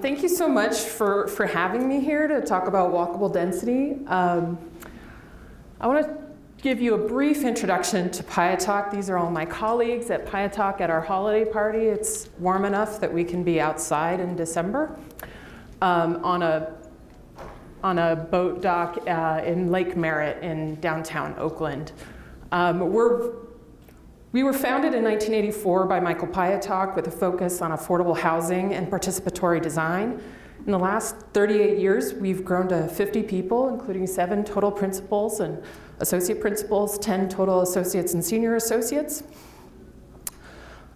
Thank you so much for having me here to talk about walkable density. I want to give you a brief introduction to Piatalk. These are all my colleagues at Piatalk at our holiday party. It's warm enough that we can be outside in December on a boat dock in Lake Merritt in downtown Oakland. We were founded in 1984 by Michael Piatalk with a focus on affordable housing and participatory design. In the last 38 years, we've grown to 50 people, including 7 total principals and associate principals, 10 total associates and senior associates.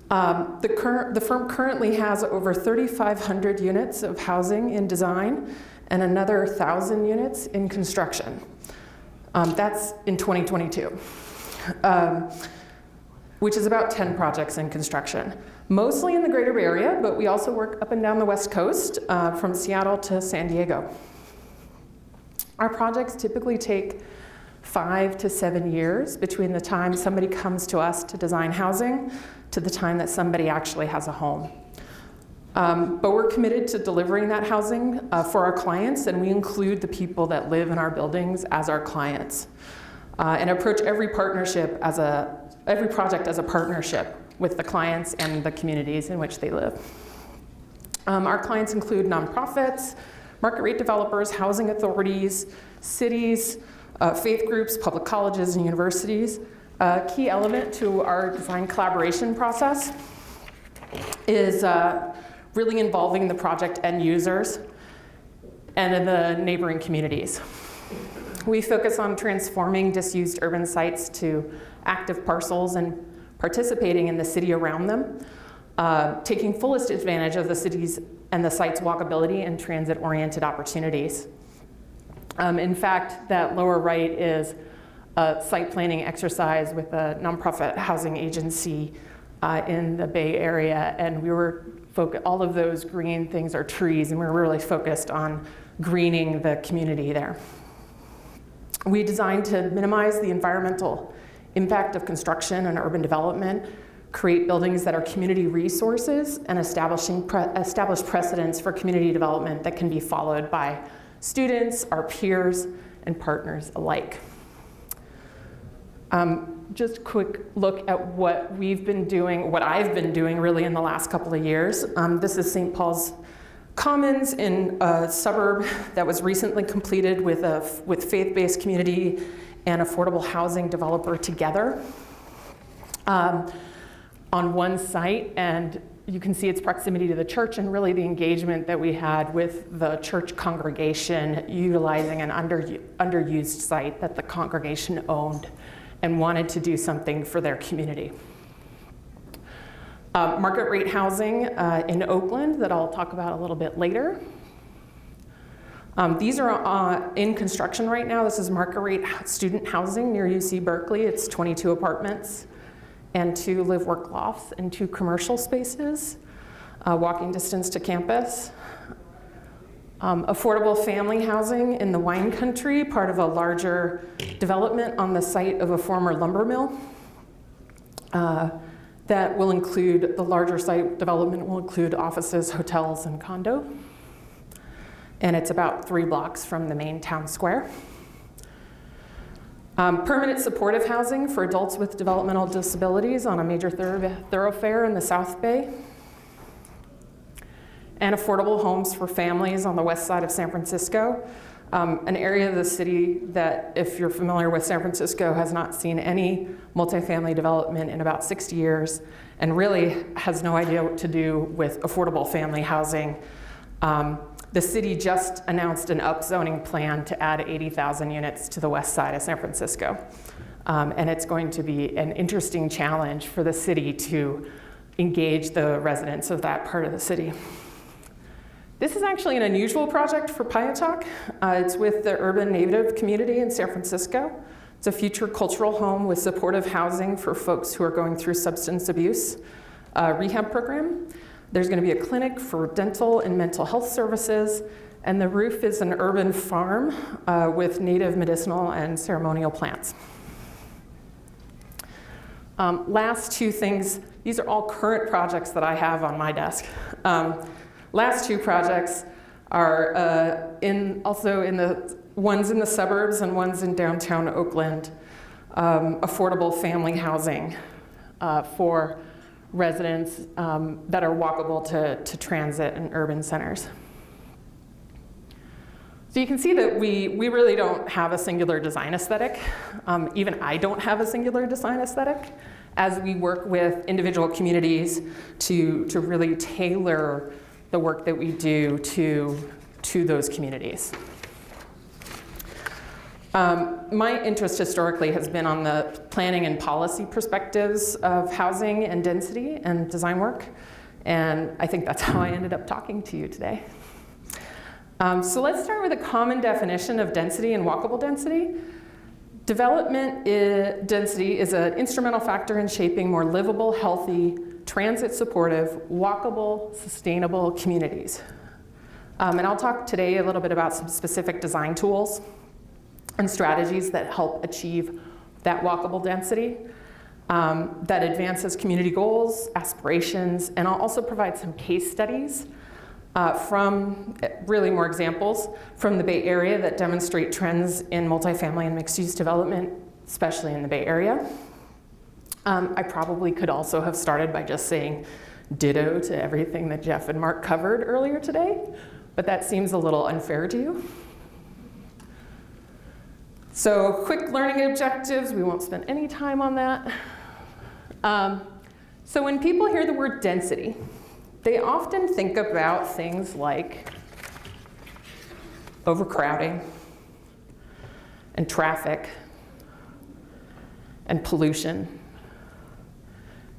The firm currently has over 3,500 units of housing in design and another 1,000 units in construction. That's in 2022. Which is about 10 projects in construction, mostly in the greater Bay Area, but we also work up and down the West Coast, from Seattle to San Diego. Our projects typically take 5 to 7 years between the time somebody comes to us to design housing to the time that somebody actually has a home. But we're committed to delivering that housing for our clients, and we include the people that live in our buildings as our clients, and approach every project as a partnership with the clients and the communities in which they live. Our clients include nonprofits, market rate developers, housing authorities, cities, faith groups, public colleges, and universities. A key element to our design collaboration process is really involving the project end users and the neighboring communities. We focus on transforming disused urban sites to active parcels and participating in the city around them, taking fullest advantage of the city's and the site's walkability and transit-oriented opportunities. In fact, that lower right is a site planning exercise with a nonprofit housing agency in the Bay Area, and all of those green things are trees, and we're really focused on greening the community there. We designed to minimize the environmental impact of construction and urban development, create buildings that are community resources, and establish precedents for community development that can be followed by students, our peers, and partners alike. Just a quick look at what I've been doing really in the last couple of years. This is St. Paul's Commons in a suburb that was recently completed with faith-based community and affordable housing developer together on one site, and you can see its proximity to the church and really the engagement that we had with the church congregation utilizing an underused site that the congregation owned and wanted to do something for their community. Market rate housing in Oakland that I'll talk about a little bit later. These are in construction right now. This is market rate student housing near UC Berkeley. It's 22 apartments and 2 live-work lofts and 2 commercial spaces, walking distance to campus. Affordable family housing in the wine country, part of a larger development on the site of a former lumber mill. That will include, the larger site development will include offices, hotels, and condo. And it's about 3 blocks from the main town square. Permanent supportive housing for adults with developmental disabilities on a major thoroughfare in the South Bay. And affordable homes for families on the west side of San Francisco. An area of the city that, if you're familiar with San Francisco, has not seen any multifamily development in about 60 years and really has no idea what to do with affordable family housing. The city just announced an upzoning plan to add 80,000 units to the west side of San Francisco. And it's going to be an interesting challenge for the city to engage the residents of that part of the city. This is actually an unusual project for Piatalk. It's with the urban native community in San Francisco. It's a future cultural home with supportive housing for folks who are going through substance abuse rehab program. There's going to be a clinic for dental and mental health services, and the roof is an urban farm with native medicinal and ceremonial plants. Last 2 things, these are all current projects that I have on my desk. last two projects are also in the ones in the suburbs and ones in downtown Oakland, affordable family housing for residents that are walkable to transit and urban centers. So you can see that we really don't have a singular design aesthetic. Even I don't have a singular design aesthetic, as we work with individual communities to really tailor the work that we do to those communities. My interest historically has been on the planning and policy perspectives of housing and density and design work, and I think that's how I ended up talking to you today. So let's start with a common definition of density and walkable density. Development density is an instrumental factor in shaping more livable, healthy, transit-supportive, walkable, sustainable communities. And I'll talk today a little bit about some specific design tools and strategies that help achieve that walkable density, that advances community goals, aspirations, and I'll also provide some case studies from really more examples from the Bay Area that demonstrate trends in multifamily and mixed-use development, especially in the Bay Area. I probably could also have started by just saying ditto to everything that Jeff and Mark covered earlier today, but that seems a little unfair to you. So quick learning objectives, we won't spend any time on that. So when people hear the word density, they often think about things like overcrowding and traffic and pollution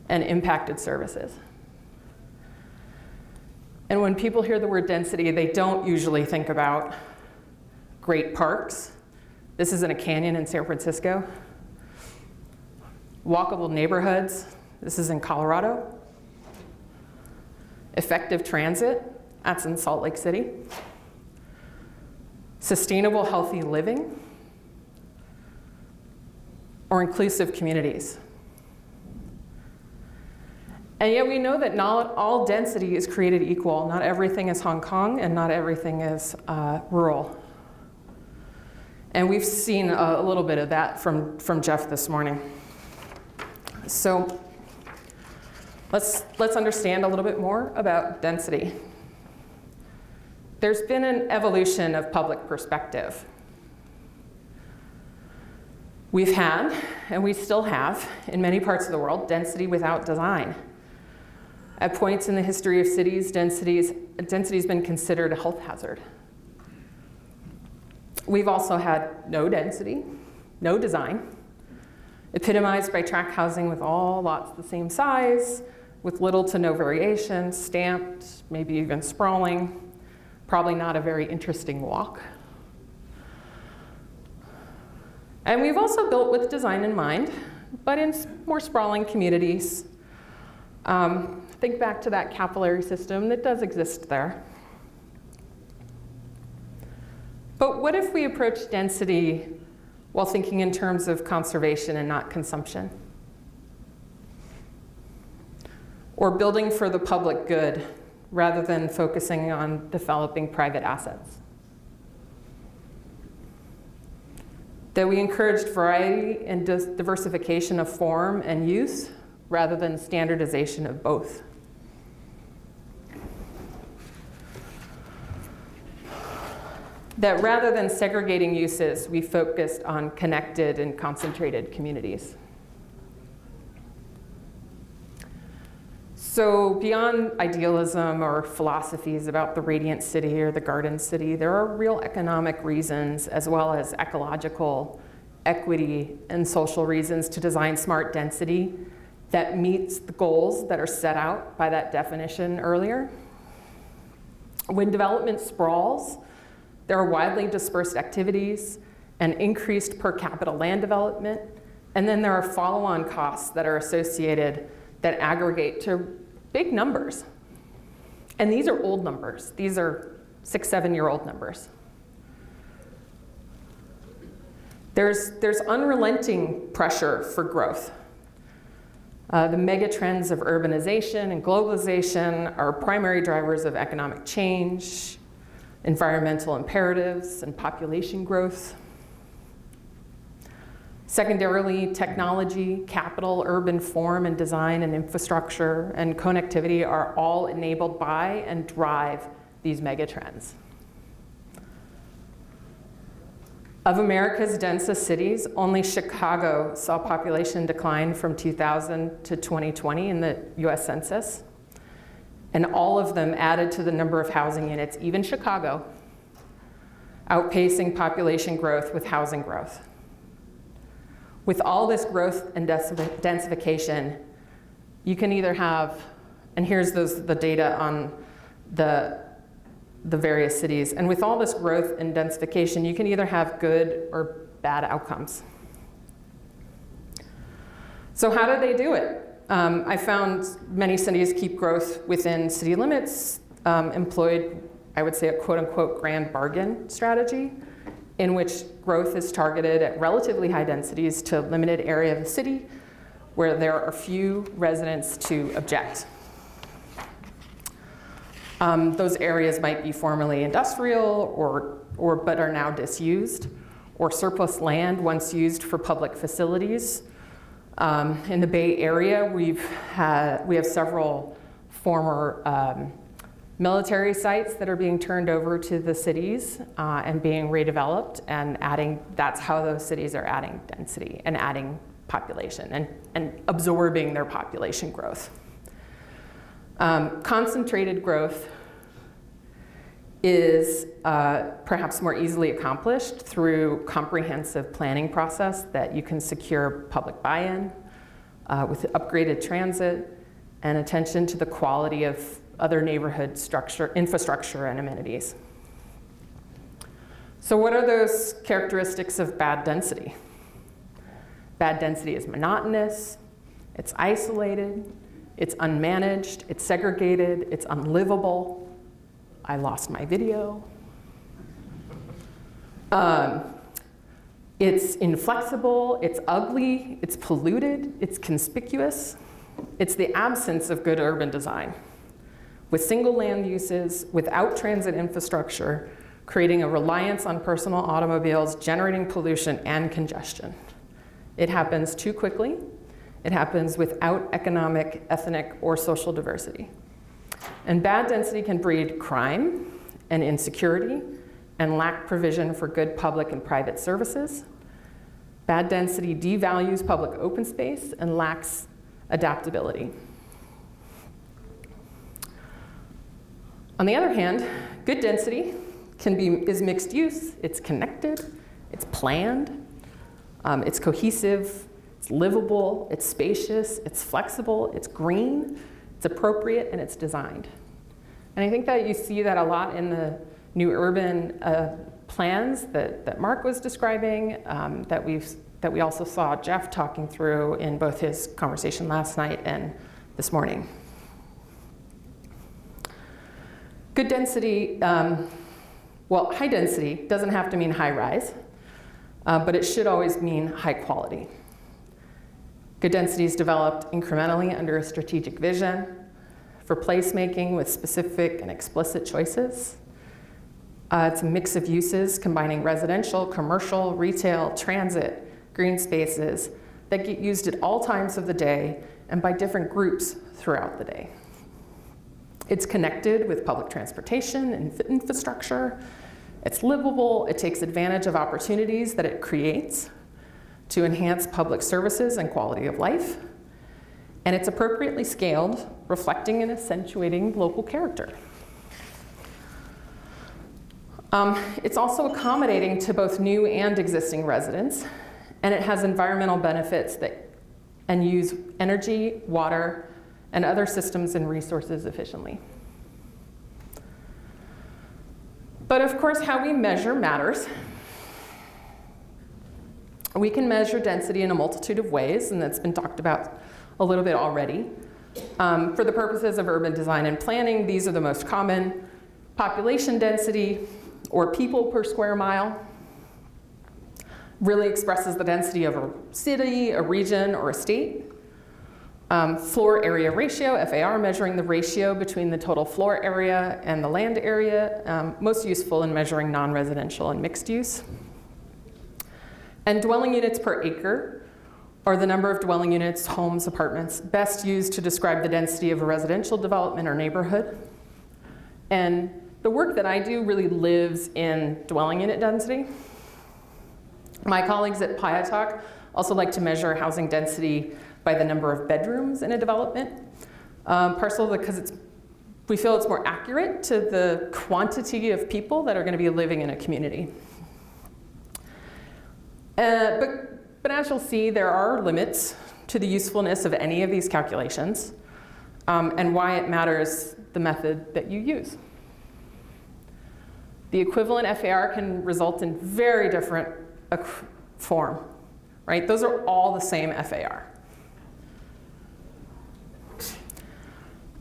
and impacted services. And when people hear the word density, they don't usually think about great parks. This is in a canyon in San Francisco. Walkable neighborhoods. This is in Colorado. Effective transit. That's in Salt Lake City. Sustainable, healthy living. Or inclusive communities. And yet we know that not all density is created equal. Not everything is Hong Kong, and not everything is rural. And we've seen a little bit of that from Jeff this morning. So let's understand a little bit more about density. There's been an evolution of public perspective. We've had, and we still have, in many parts of the world, density without design. At points in the history of cities, density's been considered a health hazard. We've also had no density, no design, epitomized by tract housing with all lots the same size, with little to no variation, stamped, maybe even sprawling, probably not a very interesting walk. And we've also built with design in mind, but in more sprawling communities. Think back to that capillary system that does exist there. But what if we approach density while thinking in terms of conservation and not consumption? Or building for the public good rather than focusing on developing private assets? That we encouraged variety and diversification of form and use rather than standardization of both. That rather than segregating uses, we focused on connected and concentrated communities. So beyond idealism or philosophies about the radiant city or the garden city, there are real economic reasons as well as ecological, equity, and social reasons to design smart density that meets the goals that are set out by that definition earlier. When development sprawls, there are widely dispersed activities and increased per capita land development, and then there are follow-on costs that are associated that aggregate to big numbers. And these are old numbers. These are 6, 7-year-old numbers. There's unrelenting pressure for growth. The mega trends of urbanization and globalization are primary drivers of economic change, environmental imperatives, and population growth. Secondarily, technology, capital, urban form and design and infrastructure and connectivity are all enabled by and drive these megatrends. Of America's densest cities, only Chicago saw population decline from 2000 to 2020 in the US Census. And all of them added to the number of housing units, even Chicago, outpacing population growth with housing growth. With all this growth and densification, you can either have, and here's the data on the various cities, and with all this growth and densification, you can either have good or bad outcomes. So how do they do it? I found many cities keep growth within city limits, employed, I would say, a quote-unquote grand bargain strategy, in which growth is targeted at relatively high densities to a limited area of the city where there are few residents to object. Those areas might be formerly industrial but are now disused, or surplus land once used for public facilities. In the Bay Area, we have several former military sites that are being turned over to the cities and being redeveloped, and that's how those cities are adding density and adding population and absorbing their population growth. Concentrated growth is perhaps more easily accomplished through comprehensive planning process that you can secure public buy-in with upgraded transit and attention to the quality of other neighborhood infrastructure and amenities. So what are those characteristics of bad density? Bad density is monotonous, it's isolated, it's unmanaged, it's segregated, it's unlivable. I lost my video. It's inflexible, it's ugly, it's polluted, it's conspicuous. It's the absence of good urban design, with single land uses, without transit infrastructure, creating a reliance on personal automobiles, generating pollution and congestion. It happens too quickly. It happens without economic, ethnic, or social diversity. And bad density can breed crime and insecurity and lack provision for good public and private services. Bad density devalues public open space and lacks adaptability. On the other hand, good density is mixed use, it's connected, it's planned, it's cohesive, it's livable, it's spacious, it's flexible, it's green, it's appropriate, and it's designed. And I think that you see that a lot in the new urban plans that Mark was describing, that we also saw Jeff talking through in both his conversation last night and this morning. Good density, high density doesn't have to mean high rise, but it should always mean high quality. Good density is developed incrementally under a strategic vision for placemaking with specific and explicit choices. It's a mix of uses combining residential, commercial, retail, transit, green spaces that get used at all times of the day and by different groups throughout the day. It's connected with public transportation and infrastructure. It's livable. It takes advantage of opportunities that it creates to enhance public services and quality of life. And it's appropriately scaled, reflecting and accentuating local character. It's also accommodating to both new and existing residents, and it has environmental benefits and use energy, water, and other systems and resources efficiently. But of course, how we measure matters. We can measure density in a multitude of ways, and that's been talked about a little bit already. For the purposes of urban design and planning, these are the most common: population density, or people per square mile, really expresses the density of a city, a region, or a state. Floor area ratio, FAR, measuring the ratio between the total floor area and the land area, most useful in measuring non-residential and mixed use. And dwelling units per acre, or the number of dwelling units, homes, apartments, best used to describe the density of a residential development or neighborhood. And the work that I do really lives in dwelling unit density. My colleagues at Piatalk also like to measure housing density by the number of bedrooms in a development parcel, because we feel it's more accurate to the quantity of people that are going to be living in a community. But as you'll see, there are limits to the usefulness of any of these calculations, and why it matters the method that you use. The equivalent FAR can result in very different form, right? Those are all the same FAR.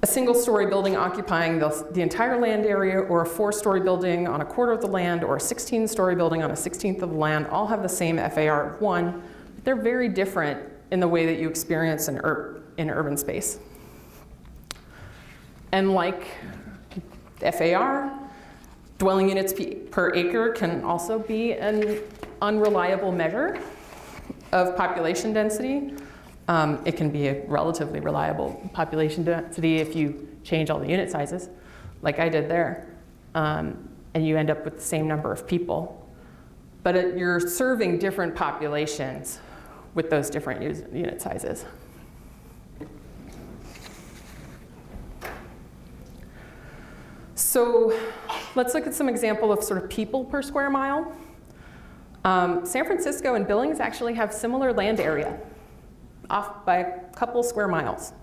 A single-story building occupying the entire land area, or a 4-story building on a quarter of the land, or a 16-story building on a 16th of the land, all have the same FAR of 1, but they're very different in the way that you experience in urban space. And like FAR, dwelling units per acre can also be an unreliable measure of population density. It can be a relatively reliable population density if you change all the unit sizes, like I did there, and you end up with the same number of people. But you're serving different populations with those different unit sizes. So let's look at some example of sort of people per square mile. San Francisco and Billings actually have similar land area, off by a couple square miles.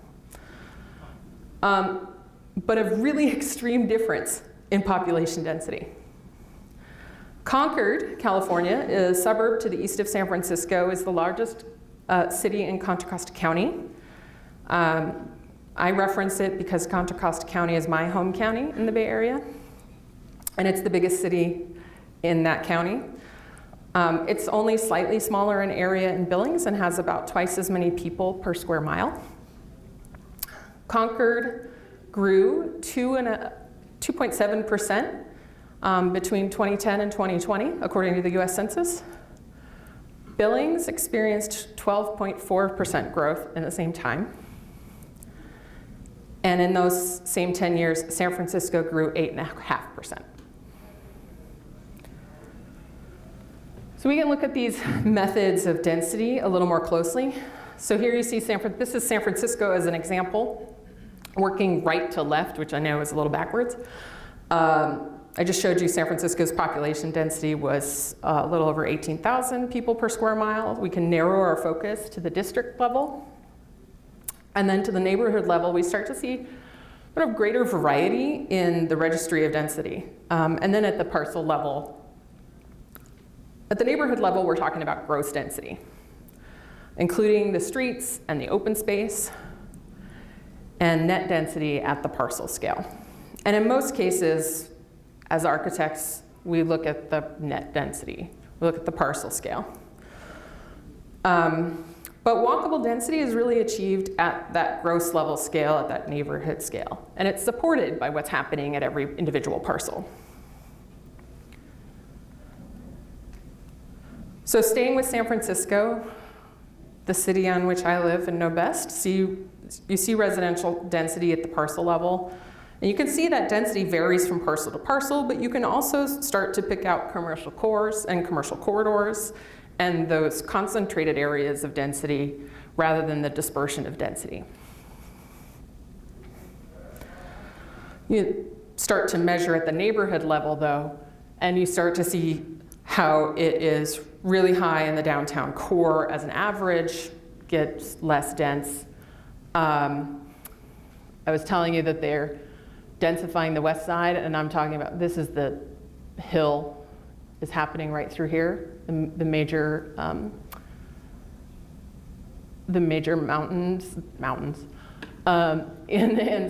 But a really extreme difference in population density. Concord, California, is a suburb to the east of San Francisco, is the largest city in Contra Costa County. I reference it because Contra Costa County is my home county in the Bay Area, and it's the biggest city in that county. It's only slightly smaller in area in Billings and has about twice as many people per square mile. Concord grew 2.7% between 2010 and 2020, according to the US Census. Billings experienced 12.4% growth in the same time. And in those same 10 years, San Francisco grew 8.5%. So we can look at these methods of density a little more closely. So here you see this is San Francisco as an example, working right to left, which I know is a little backwards. I just showed you San Francisco's population density was a little over 18,000 people per square mile. We can narrow our focus to the district level. And then to the neighborhood level, we start to see sort of greater variety in the registry of density. And then at the parcel level, at the neighborhood level, we're talking about gross density, including the streets and the open space, and net density at the parcel scale. And in most cases, as architects, we look at the net density. We look at the parcel scale. But walkable density is really achieved at that gross level scale, at that neighborhood scale. And it's supported by what's happening at every individual parcel. So staying with San Francisco, the city on which I live and know best, you see residential density at the parcel level. And you can see that density varies from parcel to parcel, but you can also start to pick out commercial cores and commercial corridors and those concentrated areas of density rather than the dispersion of density. You start to measure at the neighborhood level, though, and you start to see how it is really high in the downtown core as an average, gets less dense. I was telling you that they're densifying the west side, and I'm talking about, this is the hill is happening right through here, the major mountains in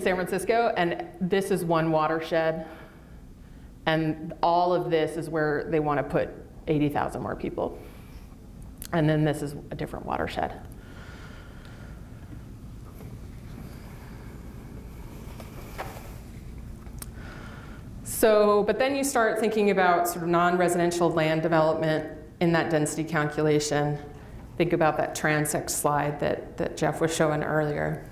San Francisco, and this is one watershed, and all of this is where they want to put 80,000 more people, and then this is a different watershed. But then you start thinking about sort of non-residential land development in that density calculation. Think about that transect slide that Jeff was showing earlier.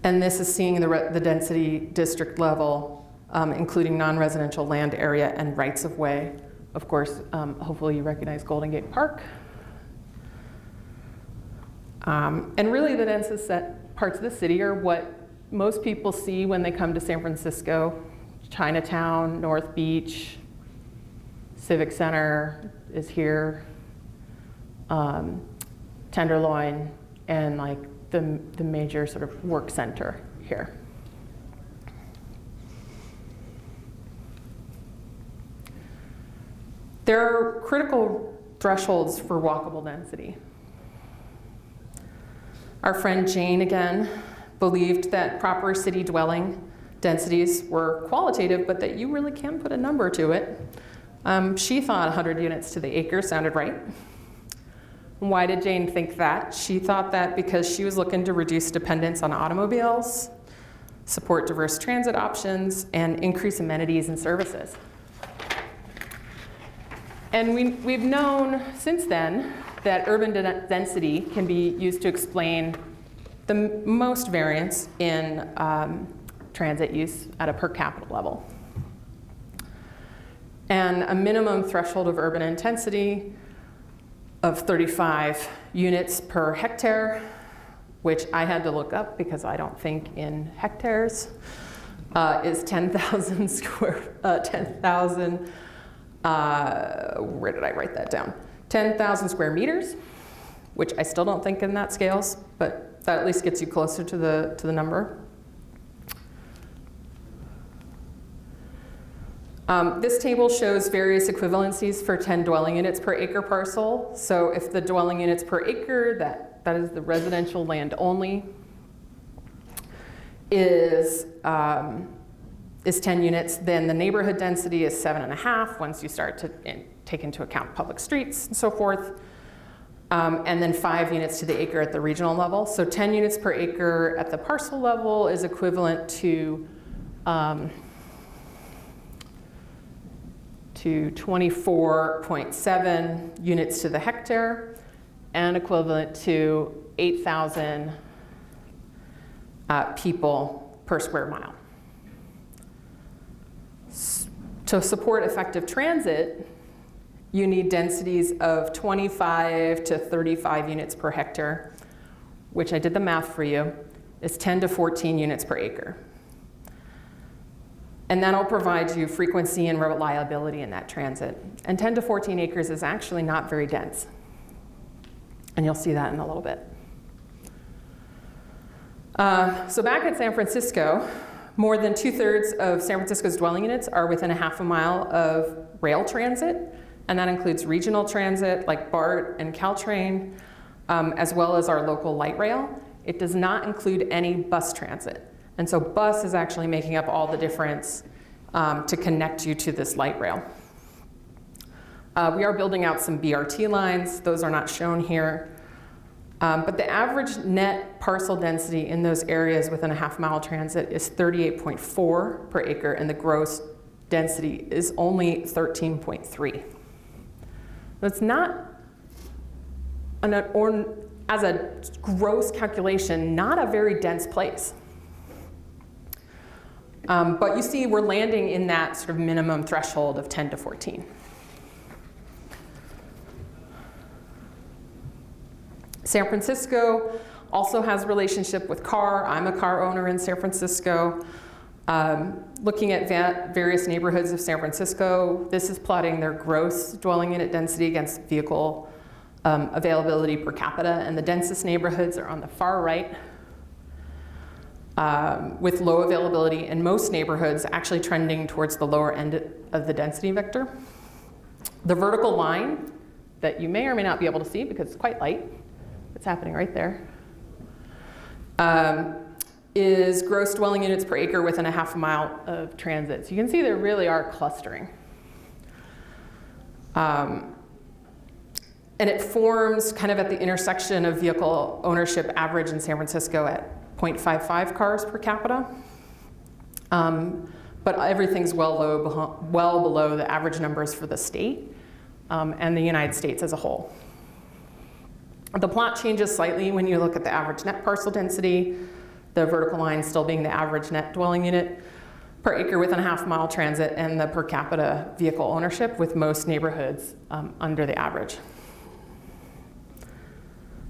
And this is seeing the density district level, including non-residential land area and rights of way. Of course, hopefully you recognize Golden Gate Park. And really the densest set parts of the city are what most people see when they come to San Francisco. Chinatown, North Beach, Civic Center is here, Tenderloin, and like the major sort of work center here. There are critical thresholds for walkable density. Our friend Jane, again, believed that proper city dwelling densities were qualitative, but that you really can put a number to it. She thought 100 units to the acre sounded right. Why did Jane think that? She thought that because she was looking to reduce dependence on automobiles, support diverse transit options, and increase amenities and services. And we've known since then that urban density can be used to explain the most variance in transit use at a per capita level. And a minimum threshold of urban intensity of 35 units per hectare, which I had to look up because I don't think in hectares, is 10,000 where did I write that down? 10,000 square meters, which I still don't think in that scales, but that at least gets you closer to the number. This table shows various equivalencies for 10 dwelling units per acre parcel. So if the dwelling units per acre, that is the residential land only, is 10 units, then the neighborhood density is 7.5 once you start to take into account public streets and so forth. And then 5 units to the acre at the regional level. So 10 units per acre at the parcel level is equivalent to 24.7 units to the hectare and equivalent to 8,000 people per square mile. To support effective transit, you need densities of 25 to 35 units per hectare, which I did the math for you, is 10 to 14 units per acre. And that'll provide you frequency and reliability in that transit. And 10 to 14 acres is actually not very dense. And you'll see that in a little bit. So back at San Francisco, more than 2/3 of San Francisco's dwelling units are within a half a mile of rail transit. And that includes regional transit like BART and Caltrain, as well as our local light rail. It does not include any bus transit. And so bus is actually making up all the difference to connect you to this light rail. We are building out some BRT lines. Those are not shown here. But the average net parcel density in those areas within a half-mile transit is 38.4 per acre, and the gross density is only 13.3. That's not, as a gross calculation, not a very dense place. But you see we're landing in that sort of minimum threshold of 10 to 14. San Francisco also has a relationship with car. I'm a car owner in San Francisco. Looking at various neighborhoods of San Francisco, this is plotting their gross dwelling unit density against vehicle availability per capita, and the densest neighborhoods are on the far right, with low availability in most neighborhoods actually trending towards the lower end of the density vector. The vertical line that you may or may not be able to see because it's quite light, it's happening right there, is gross dwelling units per acre within a half a mile of transit. So you can see there really are clustering. And it forms kind of at the intersection of vehicle ownership average in San Francisco at 0.55 cars per capita. But everything's well below the average numbers for the state and the United States as a whole. The plot changes slightly when you look at the average net parcel density, the vertical line still being the average net dwelling unit per acre within a half-mile transit, and the per capita vehicle ownership, with most neighborhoods under the average.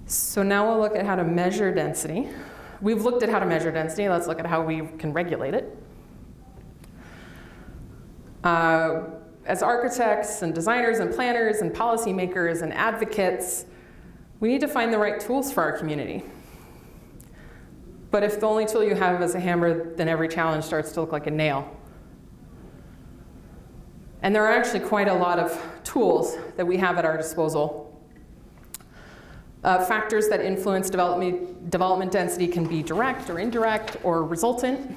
So now we'll look at how to measure density. We've looked at how to measure density. Let's look at how we can regulate it. As architects and designers and planners and policymakers and advocates, we need to find the right tools for our community. But if the only tool you have is a hammer, then every challenge starts to look like a nail. And there are actually quite a lot of tools that we have at our disposal. Factors that influence development density can be direct or indirect or resultant.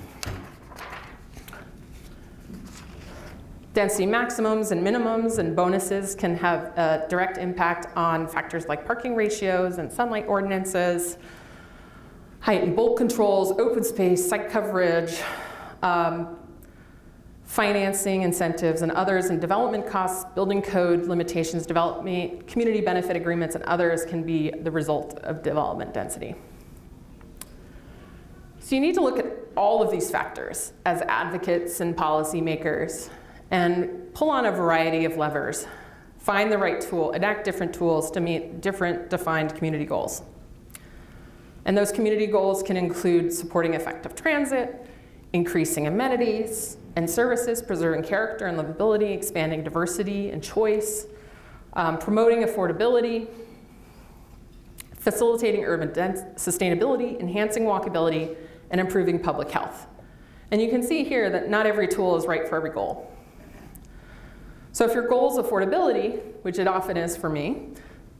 Density maximums and minimums and bonuses can have a direct impact on factors like parking ratios and sunlight ordinances, height and bulk controls, open space, site coverage, financing incentives and others, and development costs, building code limitations, development, community benefit agreements, and others can be the result of development density. So you need to look at all of these factors as advocates and policymakers and pull on a variety of levers. Find the right tool, enact different tools to meet different defined community goals. And those community goals can include supporting effective transit, increasing amenities and services, preserving character and livability, expanding diversity and choice, promoting affordability, facilitating urban sustainability, enhancing walkability, and improving public health. And you can see here that not every tool is right for every goal. So if your goal is affordability, which it often is for me,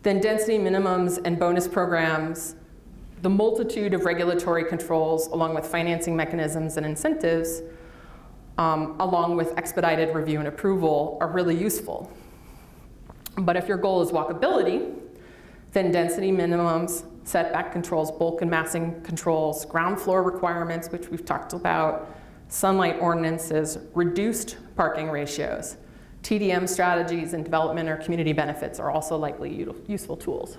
then density minimums and bonus programs, the multitude of regulatory controls, along with financing mechanisms and incentives, along with expedited review and approval, are really useful. But if your goal is walkability, then density minimums, setback controls, bulk and massing controls, ground floor requirements, which we've talked about, sunlight ordinances, reduced parking ratios, TDM strategies, and development or community benefits are also likely useful tools.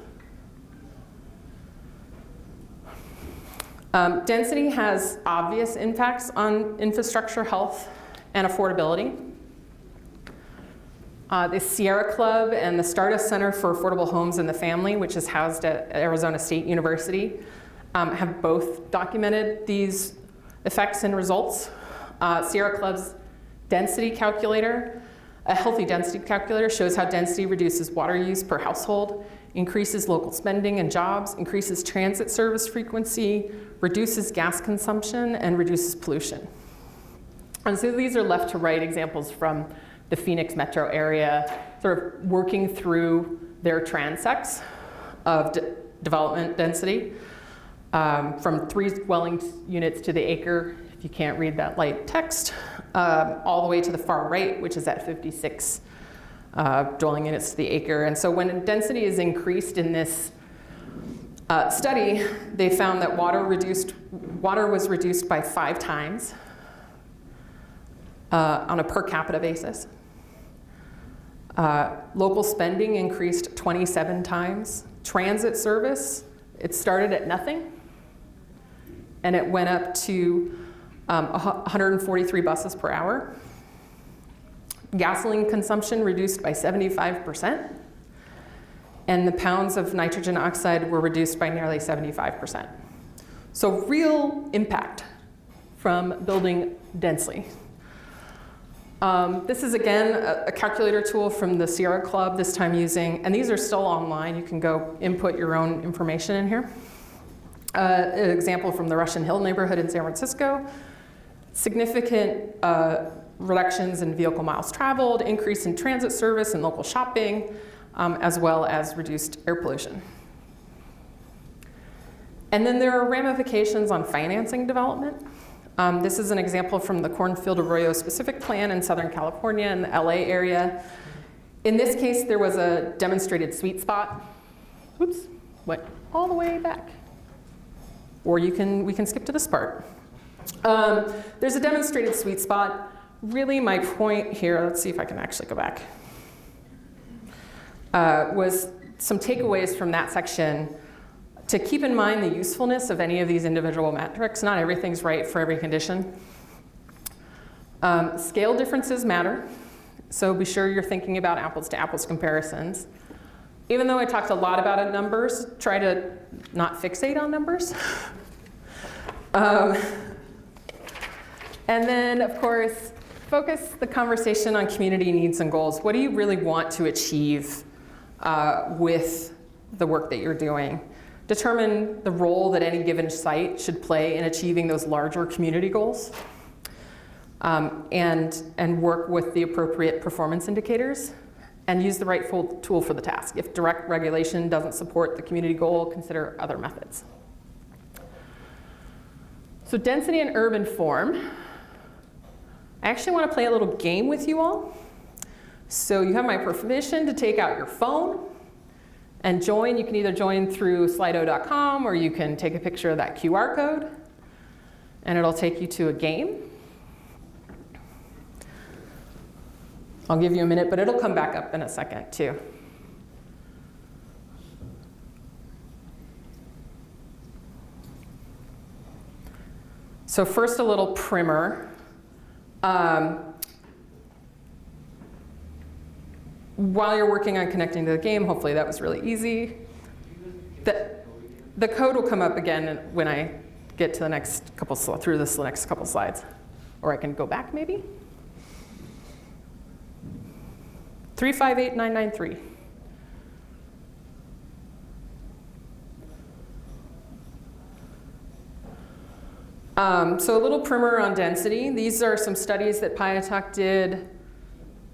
Density has obvious impacts on infrastructure, health, and affordability. The Sierra Club and the Stardust Center for Affordable Homes and the Family, which is housed at Arizona State University, have both documented these effects and results. Sierra Club's density calculator, a healthy density calculator, shows how density reduces water use per household, increases local spending and jobs, increases transit service frequency, reduces gas consumption, and reduces pollution. And so these are left to right examples from the Phoenix metro area, sort of working through their transects of development density, from 3 dwelling units to the acre, if you can't read that light text, all the way to the far right, which is at 56 dwelling units to the acre. And so when density is increased in this study, they found that water was reduced by 5 times on a per capita basis. Local spending increased 27 times. Transit service, it started at nothing, and it went up to 143 buses per hour. Gasoline consumption reduced by 75%, and the pounds of nitrogen oxide were reduced by nearly 75%. So real impact from building densely. This is, again, a calculator tool from the Sierra Club, this time using, and these are still online. You can go input your own information in here. An example from the Russian Hill neighborhood in San Francisco. Significant reductions in vehicle miles traveled, increase in transit service and local shopping, as well as reduced air pollution. And then there are ramifications on financing development. This is an example from the Cornfield Arroyo Specific Plan in Southern California in the LA area. In this case, there was a demonstrated sweet spot. Oops, went all the way back. or we can skip to this part. There's a demonstrated sweet spot. Really my point here, let's see if I can actually go back, was some takeaways from that section to keep in mind the usefulness of any of these individual metrics. Not everything's right for every condition. Scale differences matter, so be sure you're thinking about apples to apples comparisons. Even though I talked a lot about numbers, try to not fixate on numbers. And then, of course, focus the conversation on community needs and goals. What do you really want to achieve with the work that you're doing? Determine the role that any given site should play in achieving those larger community goals. And work with the appropriate performance indicators. And use the right tool for the task. If direct regulation doesn't support the community goal, consider other methods. So density and urban form. I actually want to play a little game with you all. So you have my permission to take out your phone and join. You can either join through slido.com or you can take a picture of that QR code and it'll take you to a game. I'll give you a minute, but it'll come back up in a second too. So first, a little primer. While you're working on connecting to the game, hopefully that was really easy. The code will come up again when I get to the next couple, through this next couple slides. Or I can go back maybe. 358993. So a little primer on density. These are some studies that Piatak did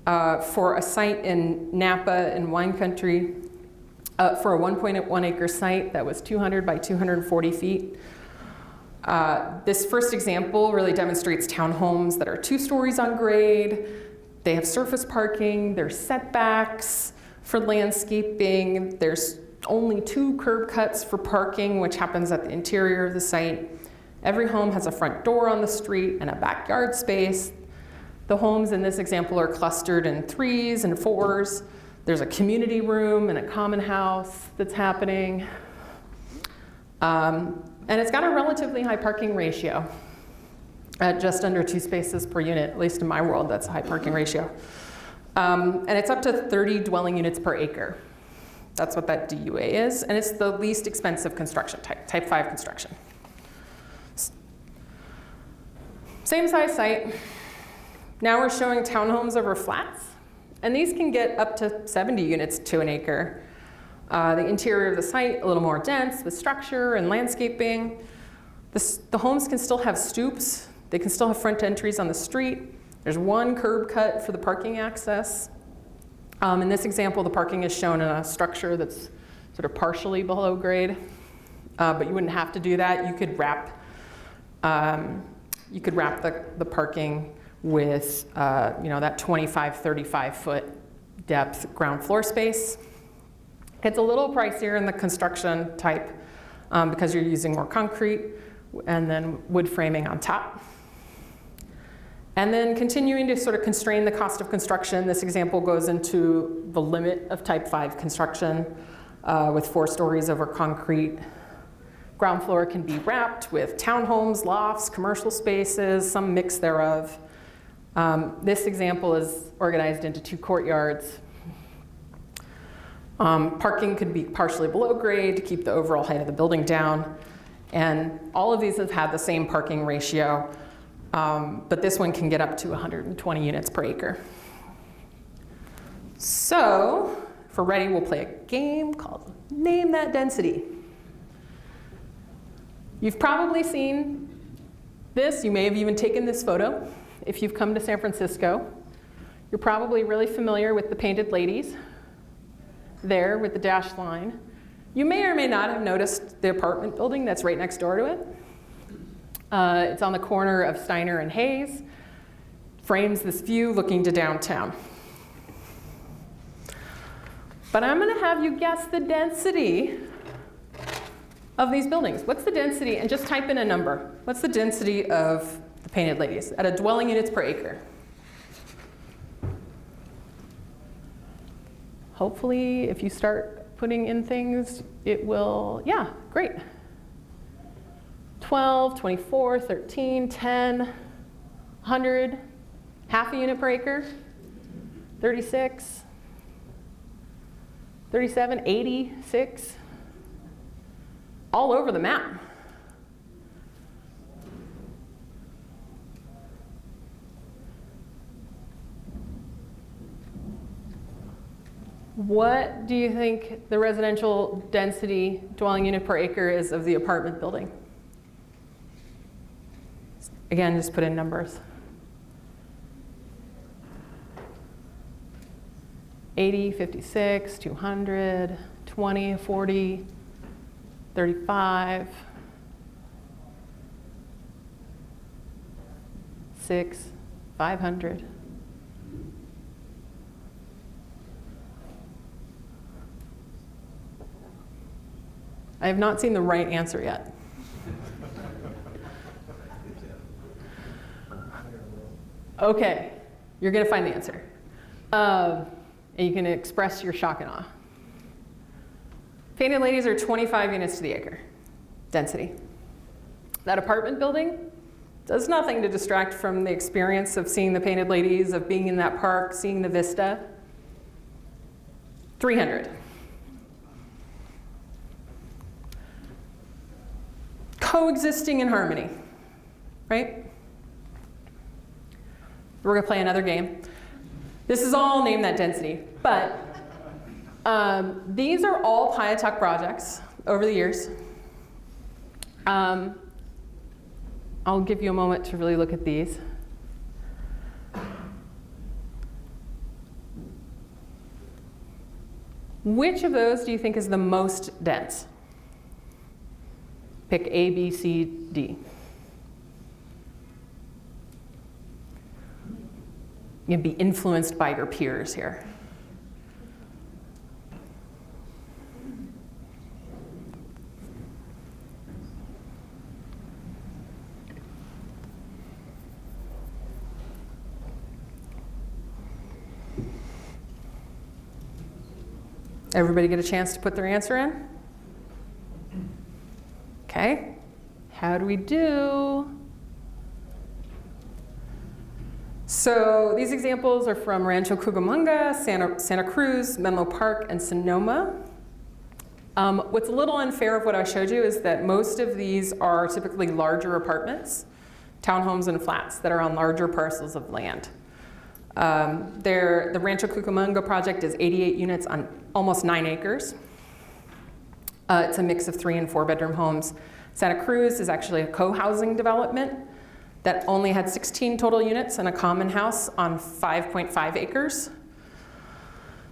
for a site in Napa in wine country for a 1.1 acre site that was 200 by 240 feet. This first example really demonstrates townhomes that are 2 stories on grade. They have surface parking, there's setbacks for landscaping, there's only 2 curb cuts for parking, which happens at the interior of the site. Every home has a front door on the street and a backyard space. The homes in this example are clustered in 3s and 4s. There's a community room and a common house that's happening. And it's got a relatively high parking ratio. At just under 2 spaces per unit, at least in my world, that's a high parking ratio. And it's up to 30 dwelling units per acre. That's what that DUA is, and it's the least expensive construction type, type 5 construction. Same size site. Now we're showing townhomes over flats, and these can get up to 70 units to an acre. The interior of the site, a little more dense with structure and landscaping. The homes can still have stoops. They can still have front entries on the street. There's 1 curb cut for the parking access. In this example, the parking is shown in a structure that's sort of partially below grade, but you wouldn't have to do that. You could wrap the parking with that 25, 35 foot depth ground floor space. It's a little pricier in the construction type because you're using more concrete and then wood framing on top. And then continuing to sort of constrain the cost of construction. This example goes into the limit of type 5 construction with 4 stories over concrete. Ground floor can be wrapped with townhomes, lofts, commercial spaces, some mix thereof. This example is organized into 2 courtyards. Parking could be partially below grade to keep the overall height of the building down. And all of these have had the same parking ratio. But this one can get up to 120 units per acre. So, if we're ready, we'll play a game called Name That Density. You've probably seen this. You may have even taken this photo. If you've come to San Francisco, you're probably really familiar with the painted ladies there with the dashed line. You may or may not have noticed the apartment building that's right next door to it. It's on the corner of Steiner and Hayes, frames this view looking to downtown. But I'm going to have you guess the density of these buildings. What's the density? And just type in a number. What's the density of the Painted Ladies at a dwelling units per acre? Hopefully, if you start putting in things, it will, yeah, great. 12, 24, 13, 10, 100, half a unit per acre, 36, 37, 86, all over the map. What do you think the residential density dwelling unit per acre is of the apartment building? Again, just put in numbers. 80, 56, 200, 20, 40, 35, 6, 500. I have not seen the right answer yet. Okay, you're going to find the answer. And you can express your shock and awe. Painted Ladies are 25 units to the acre density. That apartment building does nothing to distract from the experience of seeing the Painted Ladies, of being in that park, seeing the vista. 300. Coexisting in harmony, right? We're going to play another game. This is all name that density, but these are all Piatuck projects over the years. I'll give you a moment to really look at these. Which of those do you think is the most dense? Pick A, B, C, D. You'd be influenced by your peers here. Everybody get a chance to put their answer in? Okay, how do we do? So these examples are from Rancho Cucamonga, Santa Cruz, Menlo Park, and Sonoma. What's a little unfair of what I showed you is that most of these are typically larger apartments, townhomes and flats that are on larger parcels of land. The Rancho Cucamonga project is 88 units on almost 9 acres. It's a mix of 3 and 4 bedroom homes. Santa Cruz is actually a co-housing development that only had 16 total units and a common house on 5.5 acres.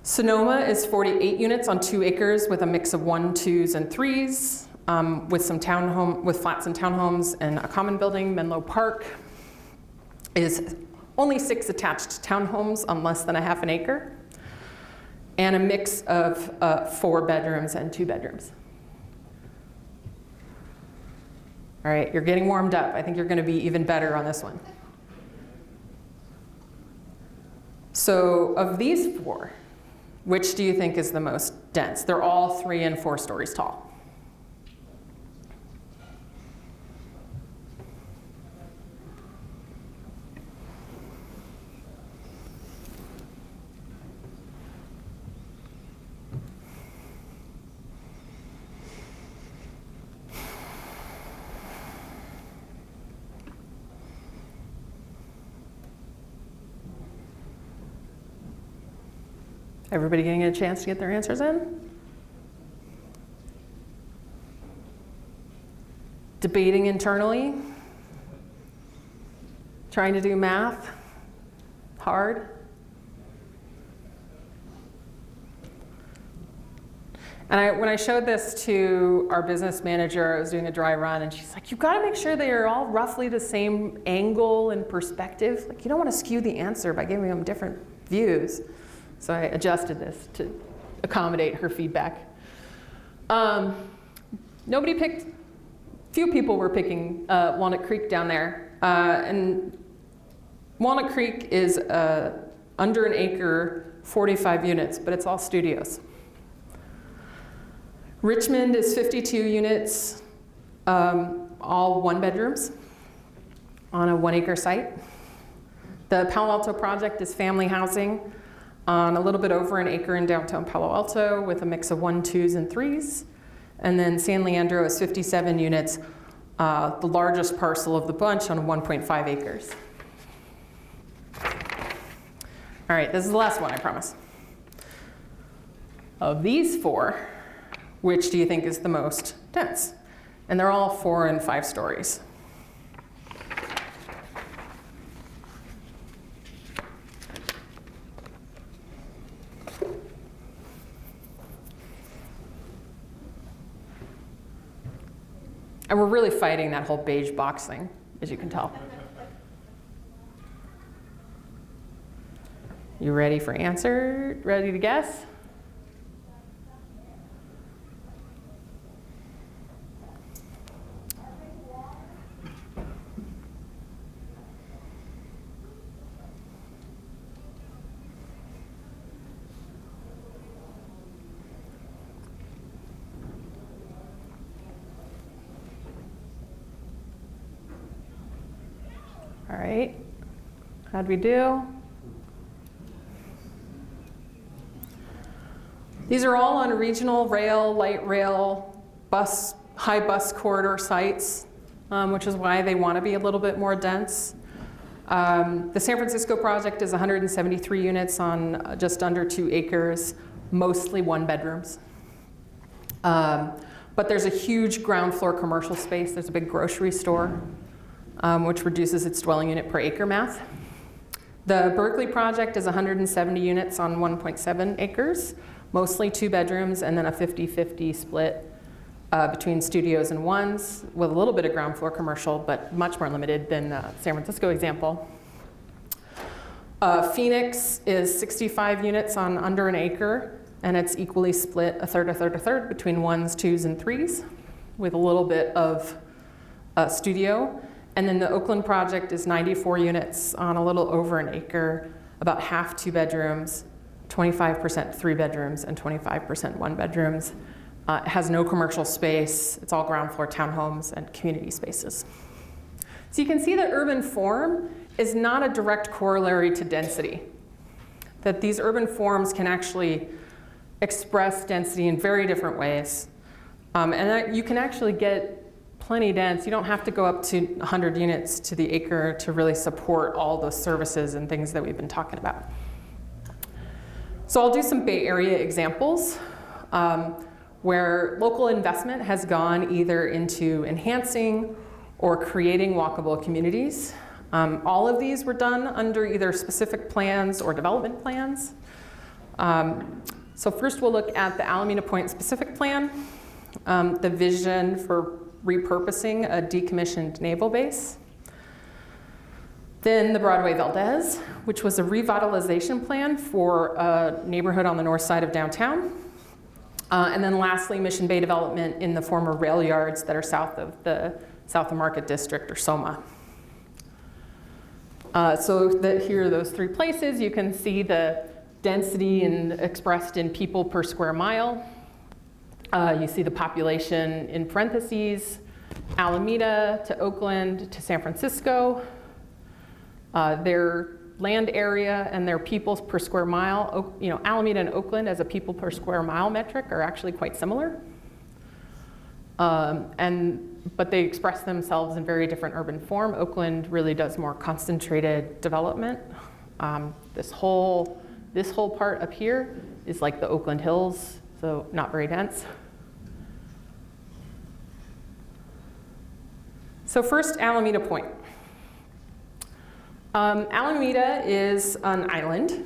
Sonoma is 48 units on 2 acres with a mix of 1, 2s, and 3s, with flats and townhomes and a common building. Menlo Park is only 6 attached townhomes on less than a half an acre, and a mix of 4 bedrooms and 2 bedrooms. All right, you're getting warmed up. I think you're going to be even better on this one. So of these 4, which do you think is the most dense? They're all 3 and 4 stories tall. Everybody getting a chance to get their answers in? Debating internally? Trying to do math? Hard? And when I showed this to our business manager, I was doing a dry run, and she's like, you've got to make sure they are all roughly the same angle and perspective. Like, you don't want to skew the answer by giving them different views. So I adjusted this to accommodate her feedback. few people were picking Walnut Creek down there. And Walnut Creek is under an acre, 45 units, but it's all studios. Richmond is 52 units, all one bedrooms on a 1 acre site. The Palo Alto project is family housing on a little bit over an acre in downtown Palo Alto with a mix of 1, 2s, and 3s. And then San Leandro is 57 units, the largest parcel of the bunch on 1.5 acres. All right, this is the last one, I promise. Of these 4, which do you think is the most dense? And they're all 4 and 5 stories. And we're really fighting that whole beige box thing, as you can tell. You ready for answer? Ready to guess? All right, how'd we do? These are all on regional rail, light rail, bus, high bus corridor sites, which is why they want to be a little bit more dense. The San Francisco project is 173 units on just under 2 acres, mostly 1 bedrooms. But there's a huge ground floor commercial space. There's a big grocery store, which reduces its dwelling unit per acre math. The Berkeley project is 170 units on 1.7 acres, mostly 2 bedrooms, and then a 50-50 split between studios and 1s, with a little bit of ground floor commercial, but much more limited than the San Francisco example. Phoenix is 65 units on under an acre, and it's equally split a third, a third, a third between 1s, 2s, and 3s, with a little bit of studio. And then the Oakland project is 94 units on a little over an acre, about half 2 bedrooms, 25% 3 bedrooms, and 25% 1 bedrooms. It has no commercial space. It's all ground floor townhomes and community spaces. So you can see that urban form is not a direct corollary to density, that these urban forms can actually express density in very different ways. And that you can actually get plenty dense. You don't have to go up to 100 units to the acre to really support all those services and things that we've been talking about. So I'll do some Bay Area examples where local investment has gone either into enhancing or creating walkable communities. All of these were done under either specific plans or development plans. So first we'll look at the Alameda Point specific plan, the vision for repurposing a decommissioned naval base. Then the Broadway Valdez, which was a revitalization plan for a neighborhood on the north side of downtown. And then lastly, Mission Bay development in the former rail yards that are south of Market District, or SOMA. Here are those 3 places. You can see the density expressed in people per square mile. You see the population in parentheses, Alameda to Oakland to San Francisco. Their land area and their people per square mile, Alameda and Oakland as a people per square mile metric are actually quite similar. But they express themselves in very different urban form. Oakland really does more concentrated development. This whole part up here is like the Oakland Hills, so not very dense. So first, Alameda Point. Alameda is an island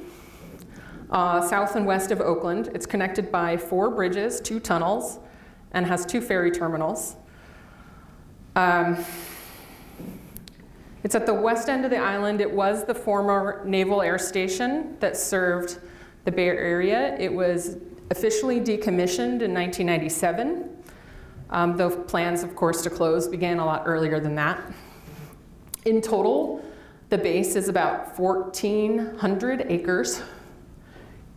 south and west of Oakland. It's connected by 4 bridges, 2 tunnels, and has 2 ferry terminals. It's at the west end of the island. It was the former Naval Air Station that served the Bay Area. It was officially decommissioned in 1997. Though plans, of course, to close began a lot earlier than that. In total, the base is about 1,400 acres,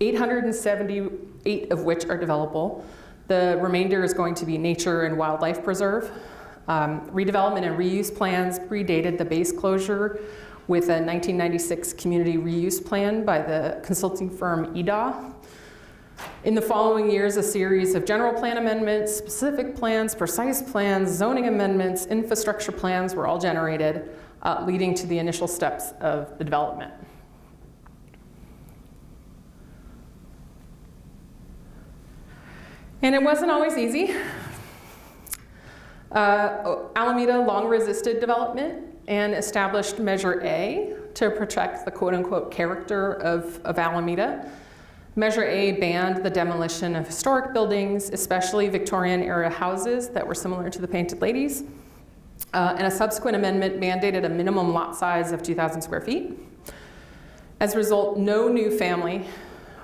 878 of which are developable. The remainder is going to be nature and wildlife preserve. Redevelopment and reuse plans predated the base closure with a 1996 community reuse plan by the consulting firm EDA. In the following years, a series of general plan amendments, specific plans, precise plans, zoning amendments, infrastructure plans were all generated, leading to the initial steps of the development. And it wasn't always easy. Alameda long resisted development and established Measure A to protect the quote-unquote character of Alameda. Measure A banned the demolition of historic buildings, especially Victorian-era houses that were similar to the Painted Ladies. And a subsequent amendment mandated a minimum lot size of 2,000 square feet. As a result, no new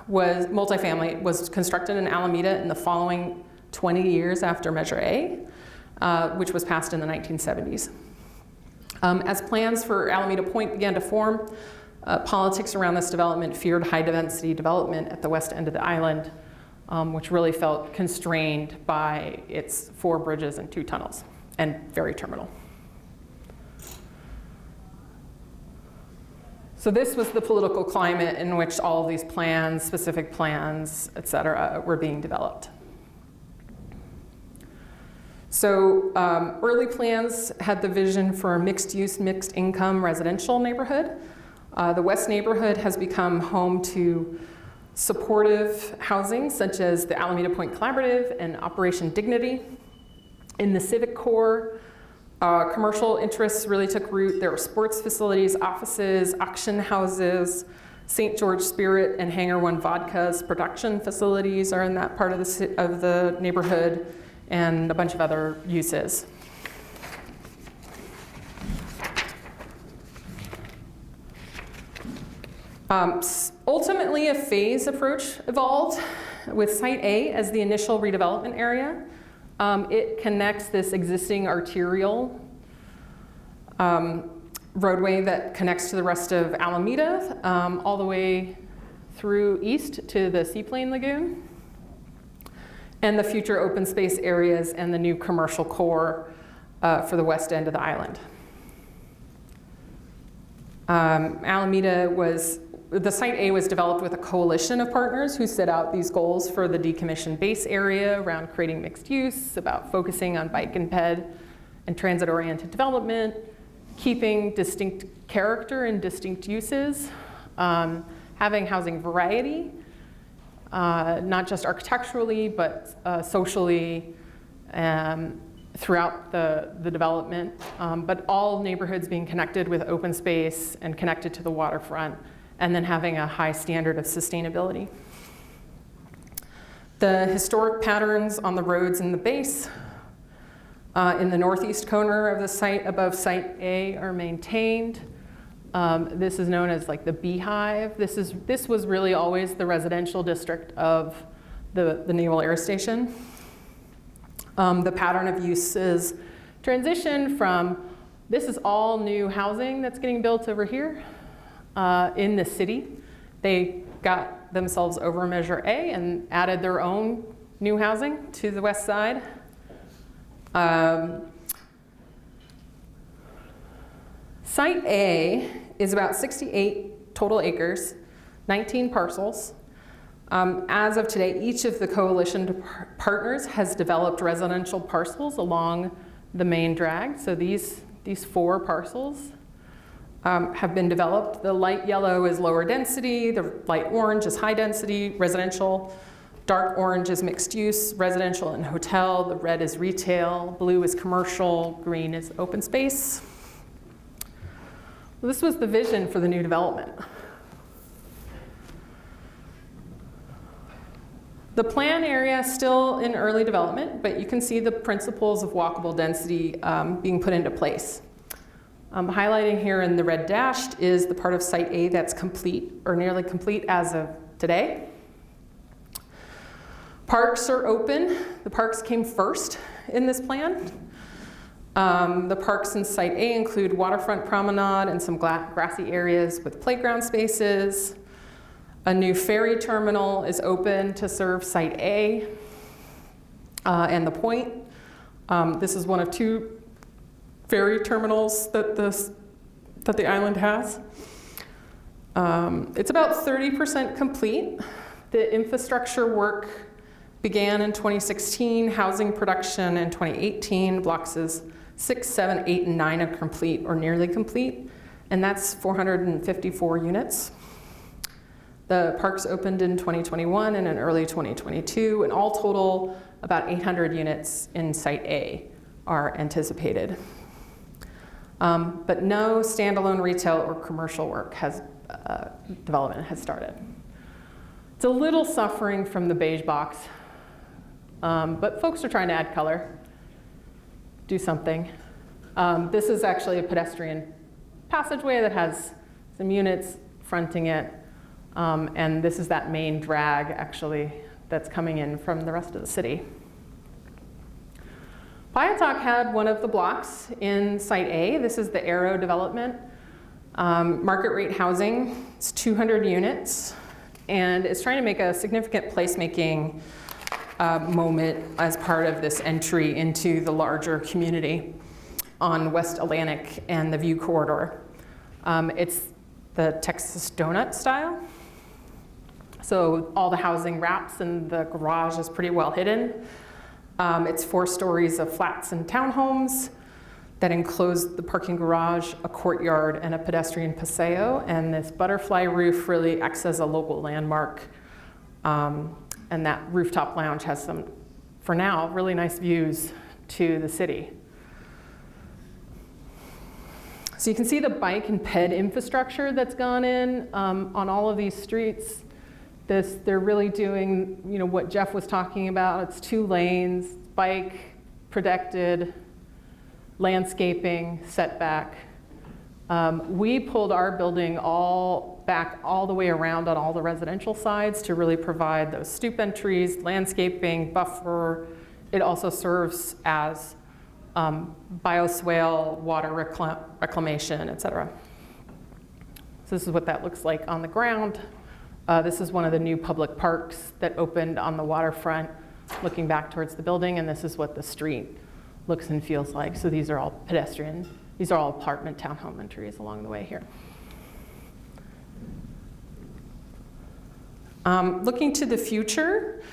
multifamily was constructed in Alameda in the following 20 years after Measure A, which was passed in the 1970s. As plans for Alameda Point began to form, politics around this development feared high-density development at the west end of the island, which really felt constrained by its 4 bridges and 2 tunnels, and ferry terminal. So this was the political climate in which all of these plans, specific plans, et cetera, were being developed. So early plans had the vision for a mixed-use, mixed-income residential neighborhood. The West neighborhood has become home to supportive housing, such as the Alameda Point Collaborative and Operation Dignity. In the civic core, commercial interests really took root. There were sports facilities, offices, auction houses, St. George Spirit and Hangar One Vodka's production facilities are in that part of the neighborhood, and a bunch of other uses. Ultimately, a phase approach evolved with Site A as the initial redevelopment area. It connects this existing arterial roadway that connects to the rest of Alameda all the way through east to the Seaplane Lagoon, and the future open space areas and the new commercial core for the west end of the island. The Site A was developed with a coalition of partners who set out these goals for the decommissioned base area around creating mixed use, about focusing on bike and ped and transit-oriented development, keeping distinct character and distinct uses, having housing variety, not just architecturally, but socially throughout the development, but all neighborhoods being connected with open space and connected to the waterfront, and then having a high standard of sustainability. The historic patterns on the roads in the base in the northeast corner of the site above Site A are maintained. This is known as like the beehive. This was really always the residential district of the Naval Air Station. The pattern of use is transition from, this is all new housing that's getting built over here in the city. They got themselves over Measure A and added their own new housing to the west side. Site A is about 68 total acres, 19 parcels. As of today, each of the coalition partners has developed residential parcels along the main drag. So these 4 parcels have been developed. The light yellow is lower density, the light orange is high density residential, dark orange is mixed use, residential and hotel, the red is retail, blue is commercial, green is open space. This was the vision for the new development. The plan area is still in early development, but you can see the principles of walkable density being put into place. Highlighting here in the red dashed is the part of Site A that's complete or nearly complete as of today. Parks are open. The parks came first in this plan. The parks in Site A include waterfront promenade and some grassy areas with playground spaces. A new ferry terminal is open to serve Site A and the Point. This is one of 2 ferry terminals that the island has. It's about 30% complete. The infrastructure work began in 2016, housing production in 2018, blocks 6, 7, 8, and 9 are complete or nearly complete, and that's 454 units. The parks opened in 2021 and in early 2022, and all total, about 800 units in Site A are anticipated. But no standalone retail or commercial work development has started. It's a little suffering from the beige box, but folks are trying to add color, do something. This is actually a pedestrian passageway that has some units fronting it, and this is that main drag, actually, that's coming in from the rest of the city. Payatak had one of the blocks in Site A. This is the Arrow development. Market rate housing, it's 200 units, and it's trying to make a significant placemaking moment as part of this entry into the larger community on West Atlantic and the View Corridor. It's the Texas donut style. So all the housing wraps and the garage is pretty well hidden. It's 4 stories of flats and townhomes that enclose the parking garage, a courtyard, and a pedestrian paseo. And this butterfly roof really acts as a local landmark. And that rooftop lounge has some, for now, really nice views to the city. So you can see the bike and ped infrastructure that's gone in on all of these streets. They're really doing, what Jeff was talking about. It's 2 lanes, bike, protected, landscaping, setback. We pulled our building back all the way around on all the residential sides to really provide those stoop entries, landscaping, buffer. It also serves as bioswale, water reclamation, et cetera. So this is what that looks like on the ground. This is one of the new public parks that opened on the waterfront, looking back towards the building, and this is what the street looks and feels like. So these are all pedestrian, these are all apartment townhome entries along the way here. Looking to the future,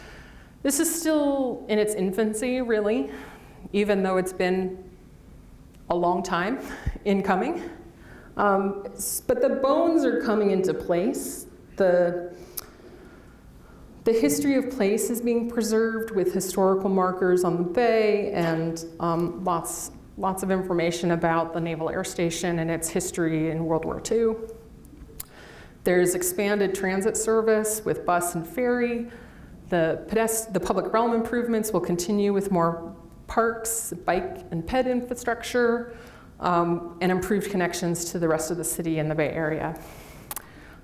this is still in its infancy, really, even though it's been a long time in coming. But the bones are coming into place. The history of place is being preserved with historical markers on the bay and lots of information about the Naval Air Station and its history in World War II. There's expanded transit service with bus and ferry. The public realm improvements will continue with more parks, bike and ped infrastructure, and improved connections to the rest of the city and the Bay Area.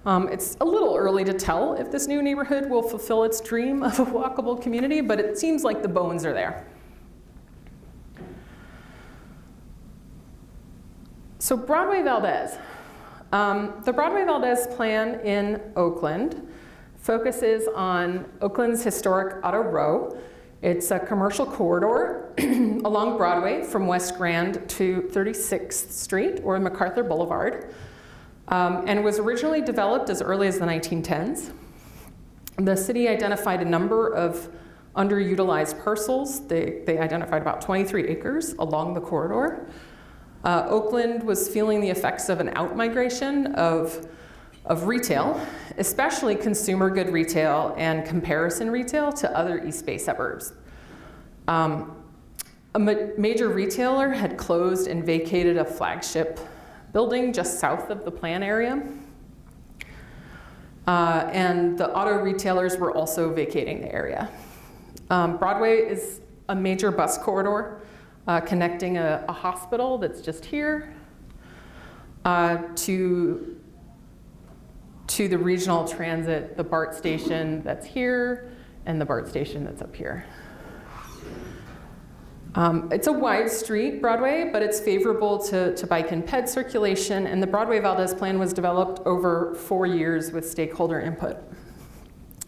It's a little early to tell if this new neighborhood will fulfill its dream of a walkable community, but it seems like the bones are there. So Broadway Valdez. The Broadway Valdez plan in Oakland focuses on Oakland's historic Auto Row. It's a commercial corridor along Broadway from West Grand to 36th Street or MacArthur Boulevard. And was originally developed as early as the 1910s. The city identified a number of underutilized parcels. They identified about 23 acres along the corridor. Oakland was feeling the effects of an out-migration of retail, especially consumer good retail and comparison retail to other East Bay suburbs. A major retailer had closed and vacated a flagship building just south of the plan area. And the auto retailers were also vacating the area. Broadway is a major bus corridor connecting a hospital that's just here to the regional transit, the BART station that's here, and the BART station that's up here. It's a wide street, Broadway, but it's favorable to bike and ped circulation, and the Broadway-Valdez plan was developed over 4 years with stakeholder input.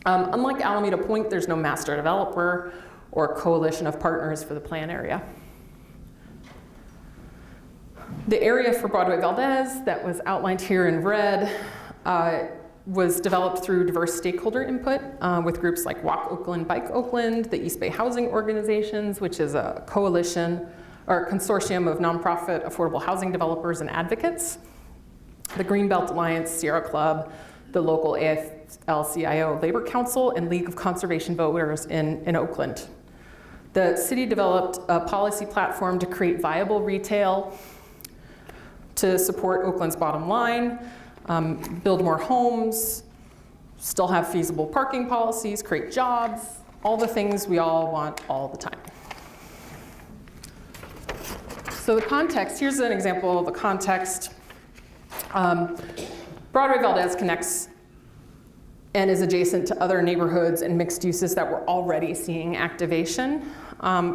Unlike Alameda Point, there's no master developer or coalition of partners for the plan area. The area for Broadway-Valdez that was outlined here in red was developed through diverse stakeholder input with groups like Walk Oakland, Bike Oakland, the East Bay Housing Organizations, which is a coalition or a consortium of nonprofit affordable housing developers and advocates, the Greenbelt Alliance, Sierra Club, the local AFL-CIO Labor Council, and League of Conservation Voters in Oakland. The city developed a policy platform to create viable retail to support Oakland's bottom line, build more homes, still have feasible parking policies, create jobs, all the things we all want all the time. So the context, here's an example of the context. Broadway-Valdez connects and is adjacent to other neighborhoods and mixed uses that we're already seeing activation.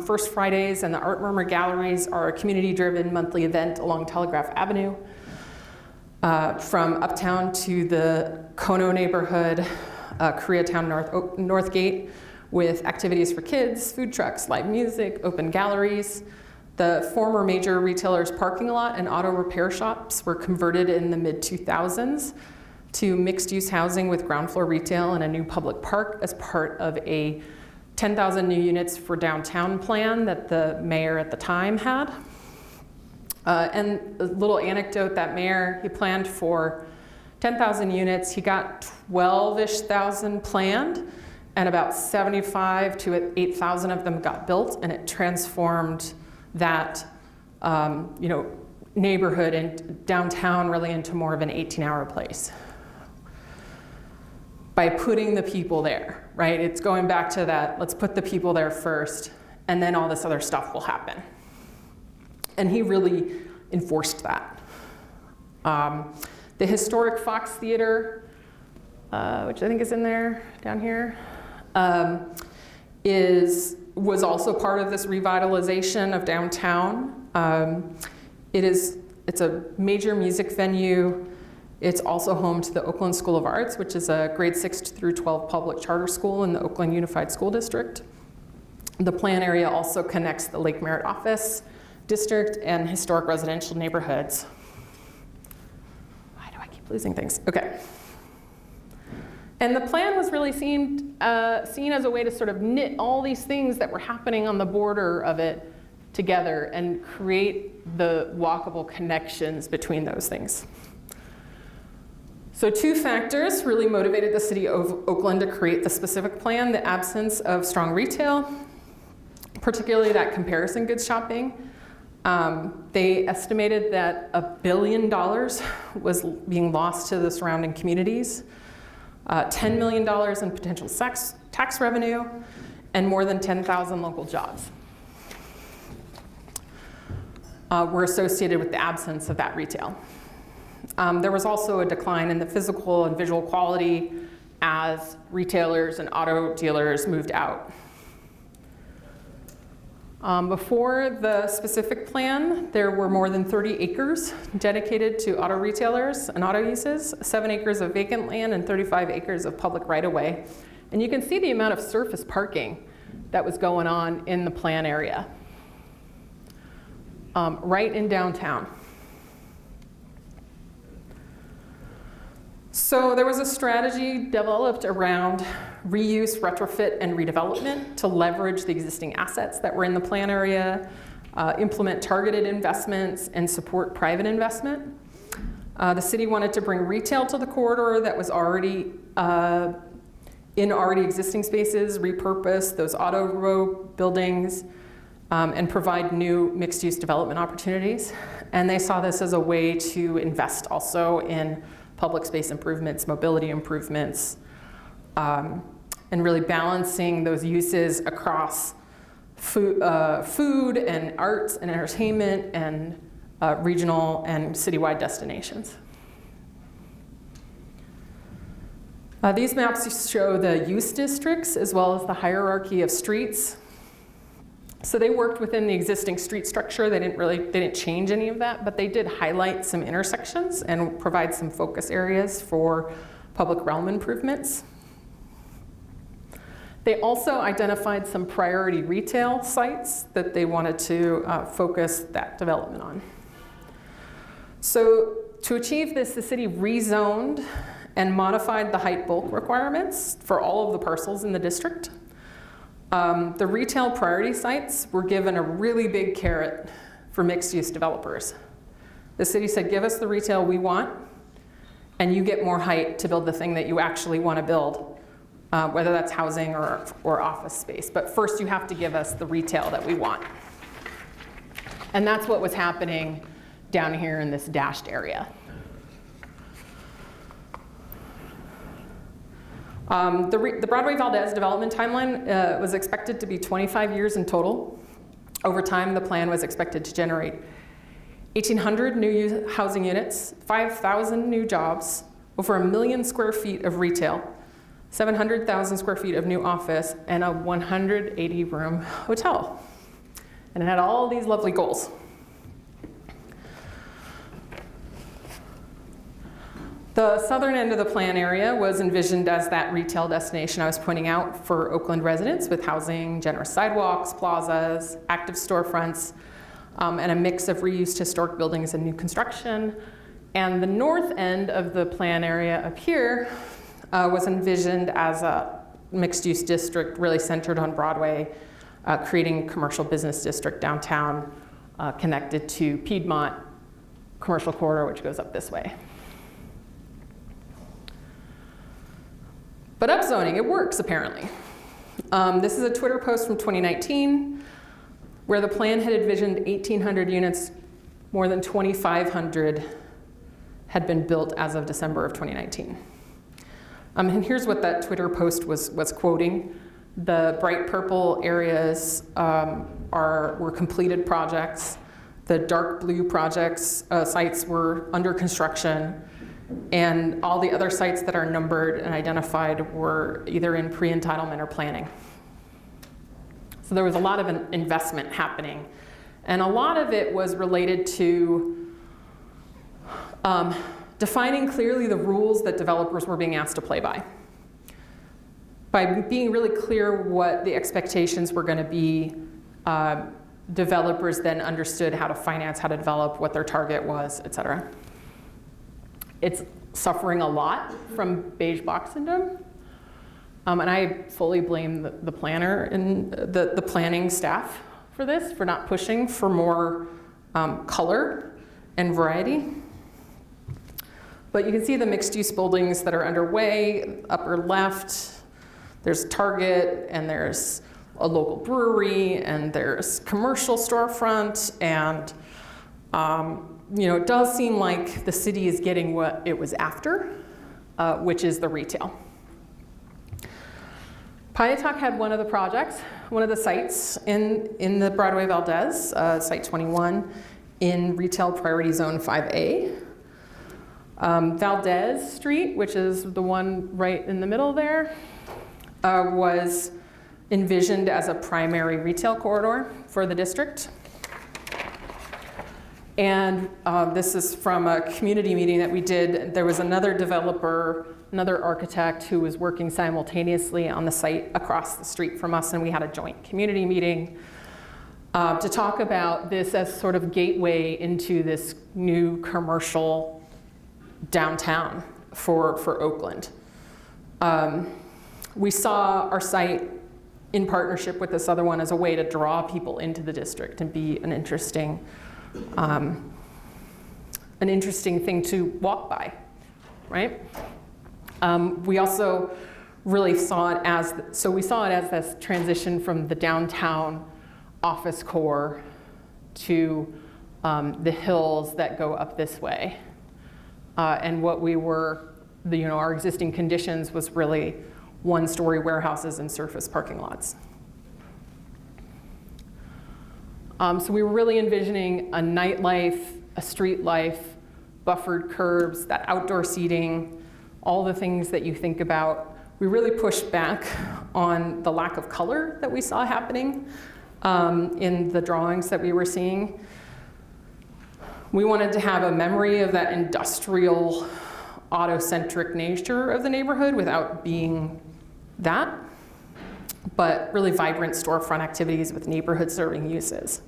First Fridays and the Art Murmur Galleries are a community-driven monthly event along Telegraph Avenue. From Uptown to the Kono neighborhood, Koreatown Northgate, with activities for kids, food trucks, live music, open galleries. The former major retailer's parking lot and auto repair shops were converted in the mid-2000s to mixed-use housing with ground floor retail and a new public park as part of a 10,000 new units for downtown plan that the mayor at the time had. And a little anecdote, that mayor, he planned for 10,000 units. He got 12-ish thousand planned, and about 75 to 8,000 of them got built, and it transformed that neighborhood and downtown really into more of an 18-hour place by putting the people there, right? It's going back to that, let's put the people there first, and then all this other stuff will happen. And he really enforced that. The historic Fox Theater, which I think is in there, down here, was also part of this revitalization of downtown. It's a major music venue. It's also home to the Oakland School of Arts, which is a grade 6 through 12 public charter school in the Oakland Unified School District. The plan area also connects the Lake Merritt office district and historic residential neighborhoods. Why do I keep losing things? Okay. And the plan was really seen as a way to sort of knit all these things that were happening on the border of it together and create the walkable connections between those things. So 2 factors really motivated the city of Oakland to create the specific plan: the absence of strong retail, particularly that comparison goods shopping. They estimated that $1 billion was being lost to the surrounding communities, $10 million in potential tax revenue, and more than 10,000 local jobs were associated with the absence of that retail. There was also a decline in the physical and visual quality as retailers and auto dealers moved out. Before the specific plan, there were more than 30 acres dedicated to auto retailers and auto uses, 7 acres of vacant land and 35 acres of public right-of-way. And you can see the amount of surface parking that was going on in the plan area, right in downtown. So there was a strategy developed around reuse, retrofit, and redevelopment to leverage the existing assets that were in the plan area, implement targeted investments, and support private investment. The city wanted to bring retail to the corridor that was already in already existing spaces, repurpose those auto row buildings, and provide new mixed-use development opportunities. And they saw this as a way to invest also in public space improvements, mobility improvements, and really balancing those uses across food and arts and entertainment and regional and citywide destinations. These maps show the use districts as well as the hierarchy of streets. So they worked within the existing street structure. They didn't change any of that, but they did highlight some intersections and provide some focus areas for public realm improvements. They also identified some priority retail sites that they wanted to focus that development on. So to achieve this, the city rezoned and modified the height bulk requirements for all of the parcels in the district. The retail priority sites were given a really big carrot for mixed-use developers. The city said, give us the retail we want, and you get more height to build the thing that you actually want to build, whether that's housing or office space. But first you have to give us the retail that we want. And that's what was happening down here in this dashed area. The Broadway Valdez development timeline was expected to be 25 years in total. Over time, the plan was expected to generate 1,800 new housing units, 5,000 new jobs, over 1 million square feet of retail, 700,000 square feet of new office, and a 180-room hotel. And it had all these lovely goals. The southern end of the plan area was envisioned as that retail destination I was pointing out for Oakland residents, with housing, generous sidewalks, plazas, active storefronts, and a mix of reused historic buildings and new construction. And the north end of the plan area up here was envisioned as a mixed-use district really centered on Broadway, creating a commercial business district downtown connected to Piedmont Commercial Corridor, which goes up this way. But upzoning, it works apparently. This is a Twitter post from 2019 where the plan had envisioned 1,800 units, more than 2,500 had been built as of December of 2019. And here's what that Twitter post was quoting. The bright purple areas were completed projects. The dark blue projects, sites were under construction. And all the other sites that are numbered and identified were either in pre-entitlement or planning. So there was a lot of investment happening. And a lot of it was related to defining clearly the rules that developers were being asked to play by. By being really clear what the expectations were going to be, developers then understood how to finance, how to develop, what their target was, et cetera. It's suffering a lot from beige box syndrome. And I fully blame the planner and the planning staff for this, for not pushing for more color and variety. But you can see the mixed-use buildings that are underway, upper left. There's Target, and there's a local brewery, and there's commercial storefront, and it does seem like the city is getting what it was after, which is the retail. Piatak had one of the projects, one of the sites in the Broadway Valdez, Site 21, in Retail Priority Zone 5A. Valdez Street, which is the one right in the middle there, was envisioned as a primary retail corridor for the district. And this is from a community meeting that we did. There was another developer, another architect who was working simultaneously on the site across the street from us, and we had a joint community meeting to talk about this as sort of gateway into this new commercial downtown for Oakland. We saw our site in partnership with this other one as a way to draw people into the district and be an interesting thing to walk by, right? We also really saw it as, we saw it as this transition from the downtown office core to the hills that go up this way. And what we were, our existing conditions was really one-story warehouses and surface parking lots. So we were really envisioning a nightlife, a street life, buffered curbs, that outdoor seating, all the things that you think about. We really pushed back on the lack of color that we saw happening in the drawings that we were seeing. We wanted to have a memory of that industrial, auto-centric nature of the neighborhood without being that, but really vibrant storefront activities with neighborhood-serving uses.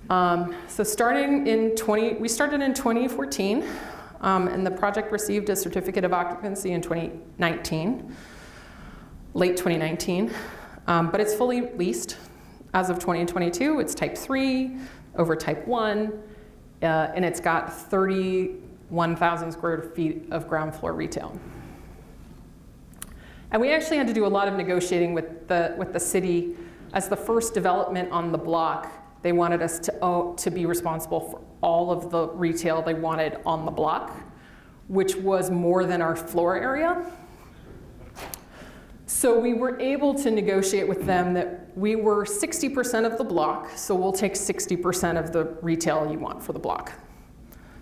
So we started in 2014, and the project received a certificate of occupancy in 2019, late 2019, but it's fully leased as of 2022. It's type 3 over type 1, and it's got 31,000 square feet of ground floor retail. And we actually had to do a lot of negotiating with the city. As the first development on the block, they wanted us to be responsible for all of the retail they wanted on the block, which was more than our floor area. So we were able to negotiate with them that we were 60% of the block, so we'll take 60% of the retail you want for the block.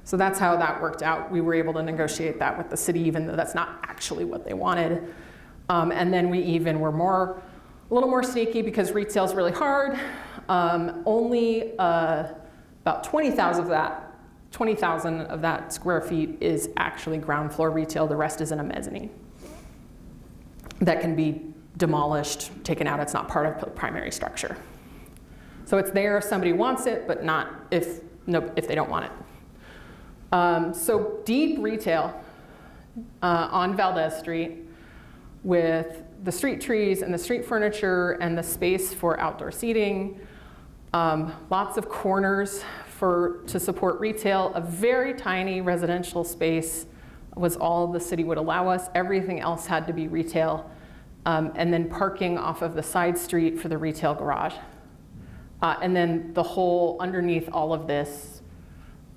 So that's how that worked out. We were able to negotiate that with the city, even though that's not actually what they wanted. And then we even were a little more sneaky because retail's really hard. Only about 20,000 of that square feet is actually ground floor retail. The rest is in a mezzanine that can be demolished, taken out. It's not part of the primary structure. So it's there if somebody wants it, but not if they don't want it. So deep retail on Valdez Street with the street trees and the street furniture and the space for outdoor seating, lots of corners to support retail, a very tiny residential space was all the city would allow us. Everything else had to be retail. And then parking off of the side street for the retail garage. And then the whole underneath all of this,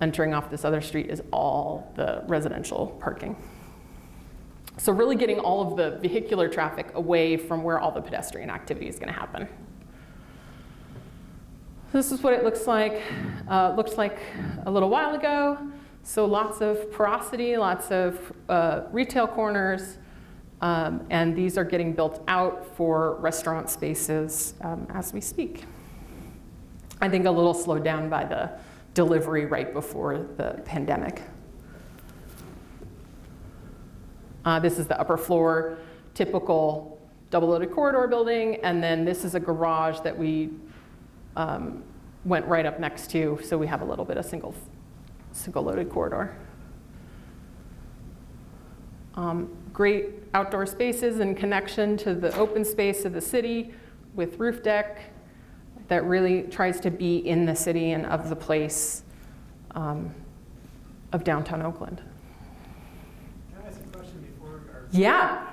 entering off this other street, is all the residential parking. So really getting all of the vehicular traffic away from where all the pedestrian activity is going to happen. This is what it looks like. Looked like a little while ago. So lots of porosity, lots of retail corners, and these are getting built out for restaurant spaces as we speak. I think a little slowed down by the delivery right before the pandemic. This is the upper floor, typical double-loaded corridor building, and then this is a garage that we went right up next to, so we have a little bit of single-loaded corridor. Great outdoor spaces in connection to the open space of the city with roof deck that really tries to be in the city and of the place of downtown Oakland. Can I ask a question before? Yeah.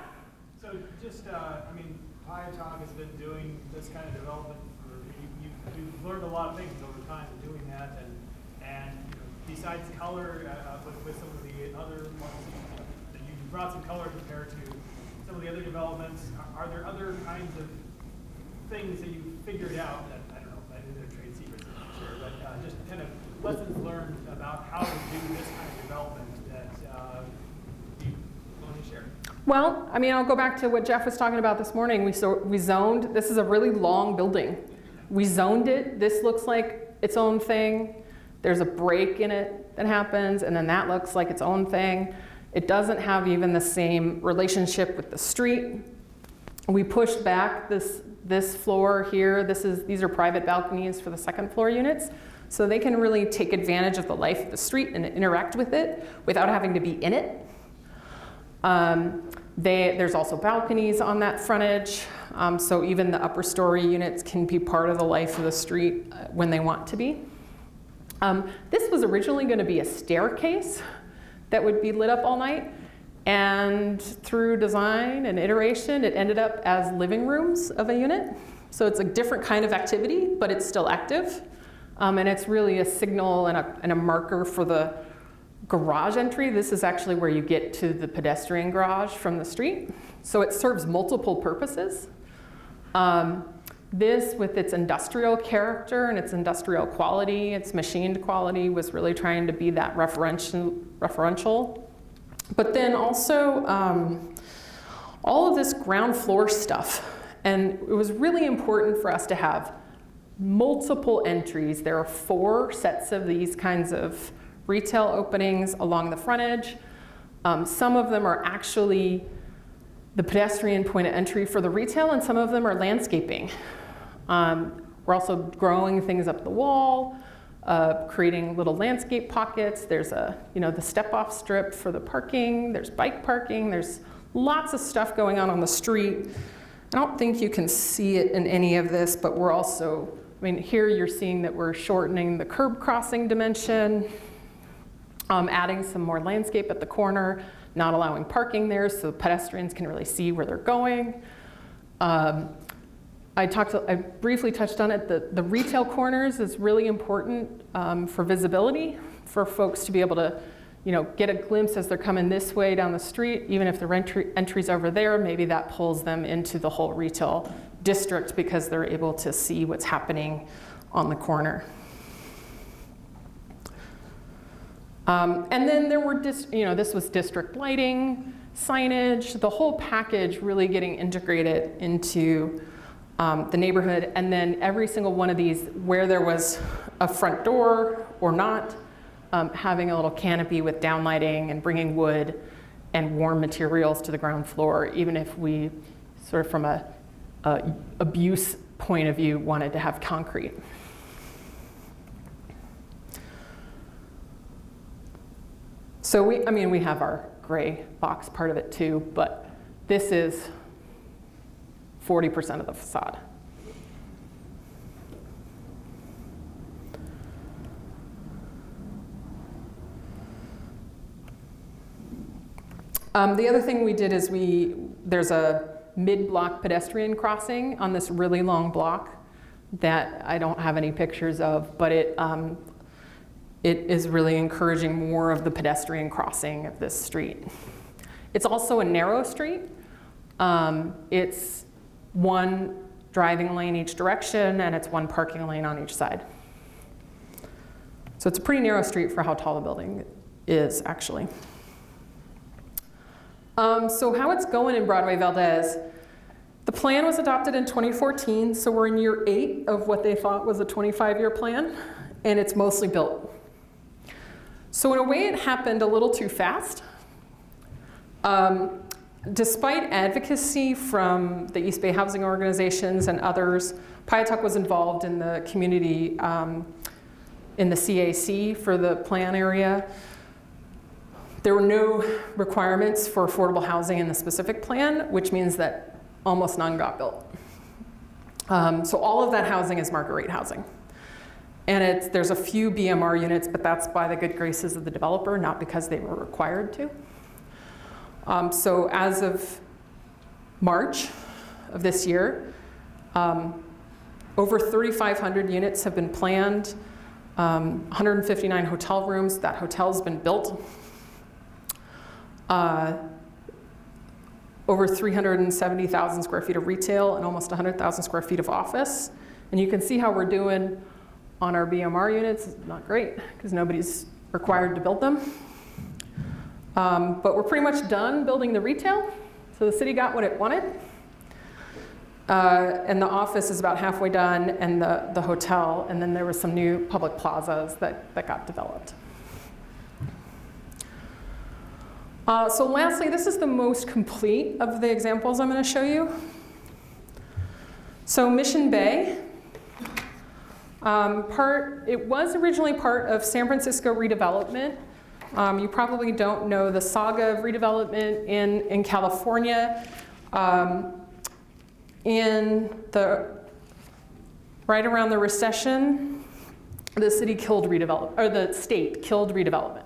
So just, Piatog has been doing this kind of development for, you've learned a lot of things over time in doing that, and besides color, with some of the other ones, you brought some color compared to some of the other developments. Are there other kinds of things that you figured out that, I don't know, maybe they're trade secrets, I'm not sure, but just kind of lessons learned about how to do this kind of development that you want to share? Well, I'll go back to what Jeff was talking about this morning. We zoned, this is a really long building. We zoned it. This looks like its own thing. There's a break in it that happens, and then that looks like its own thing. It doesn't have even the same relationship with the street. We pushed back this floor here. These are private balconies for the second floor units. So they can really take advantage of the life of the street and interact with it without having to be in it. There's also balconies on that frontage. So even the upper story units can be part of the life of the street when they want to be. This was originally going to be a staircase that would be lit up all night. And through design and iteration, it ended up as living rooms of a unit. So it's a different kind of activity, but it's still active. And it's really a signal and a marker for the garage entry. This is actually where you get to the pedestrian garage from the street. So it serves multiple purposes. This, with its industrial character and its industrial quality, its machined quality, was really trying to be that referential. But then also all of this ground floor stuff. And it was really important for us to have multiple entries. There are 4 sets of these kinds of retail openings along the frontage. Some of them are actually the pedestrian point of entry for the retail, and some of them are landscaping. We're also growing things up the wall, creating little landscape pockets. There's the step-off strip for the parking. There's bike parking. There's lots of stuff going on the street. I don't think you can see it in any of this, but we're also, here you're seeing that we're shortening the curb crossing dimension, adding some more landscape at the corner, not allowing parking there so pedestrians can really see where they're going. I briefly touched on it. The retail corners is really important for visibility, for folks to be able to get a glimpse as they're coming this way down the street. Even if the entry's over there, maybe that pulls them into the whole retail district because they're able to see what's happening on the corner. And then there were, this was district lighting, signage, the whole package really getting integrated into the neighborhood. And then every single one of these, where there was a front door or not, having a little canopy with downlighting and bringing wood and warm materials to the ground floor, even if we sort of from a abuse point of view wanted to have concrete. So we have our gray box part of it too, but this is 40% of the facade. The other thing we did is there's a mid-block pedestrian crossing on this really long block that I don't have any pictures of, but it is really encouraging more of the pedestrian crossing of this street. It's also a narrow street. It's one driving lane each direction, and it's one parking lane on each side. So it's a pretty narrow street for how tall the building is, actually. So how it's going in Broadway Valdez, the plan was adopted in 2014, so we're in year 8 of what they thought was a 25-year plan, and it's mostly built. So in a way, it happened a little too fast. Despite advocacy from the East Bay housing organizations and others, Payatuck was involved in the community, in the CAC for the plan area. There were no requirements for affordable housing in the specific plan, which means that almost none got built. So all of that housing is market rate housing. And there's a few BMR units, but that's by the good graces of the developer, not because they were required to. So as of March of this year, over 3,500 units have been planned, 159 hotel rooms. That hotel's been built. Over 370,000 square feet of retail and almost 100,000 square feet of office. And you can see how we're doing on our BMR units. It's not great because nobody's required to build them. But we're pretty much done building the retail. So the city got what it wanted. And the office is about halfway done, and the hotel, and then there were some new public plazas that got developed. So lastly, this is the most complete of the examples I'm going to show you. So Mission Bay, it was originally part of San Francisco redevelopment. You probably don't know the saga of redevelopment in California. Right around the recession, the state killed redevelopment.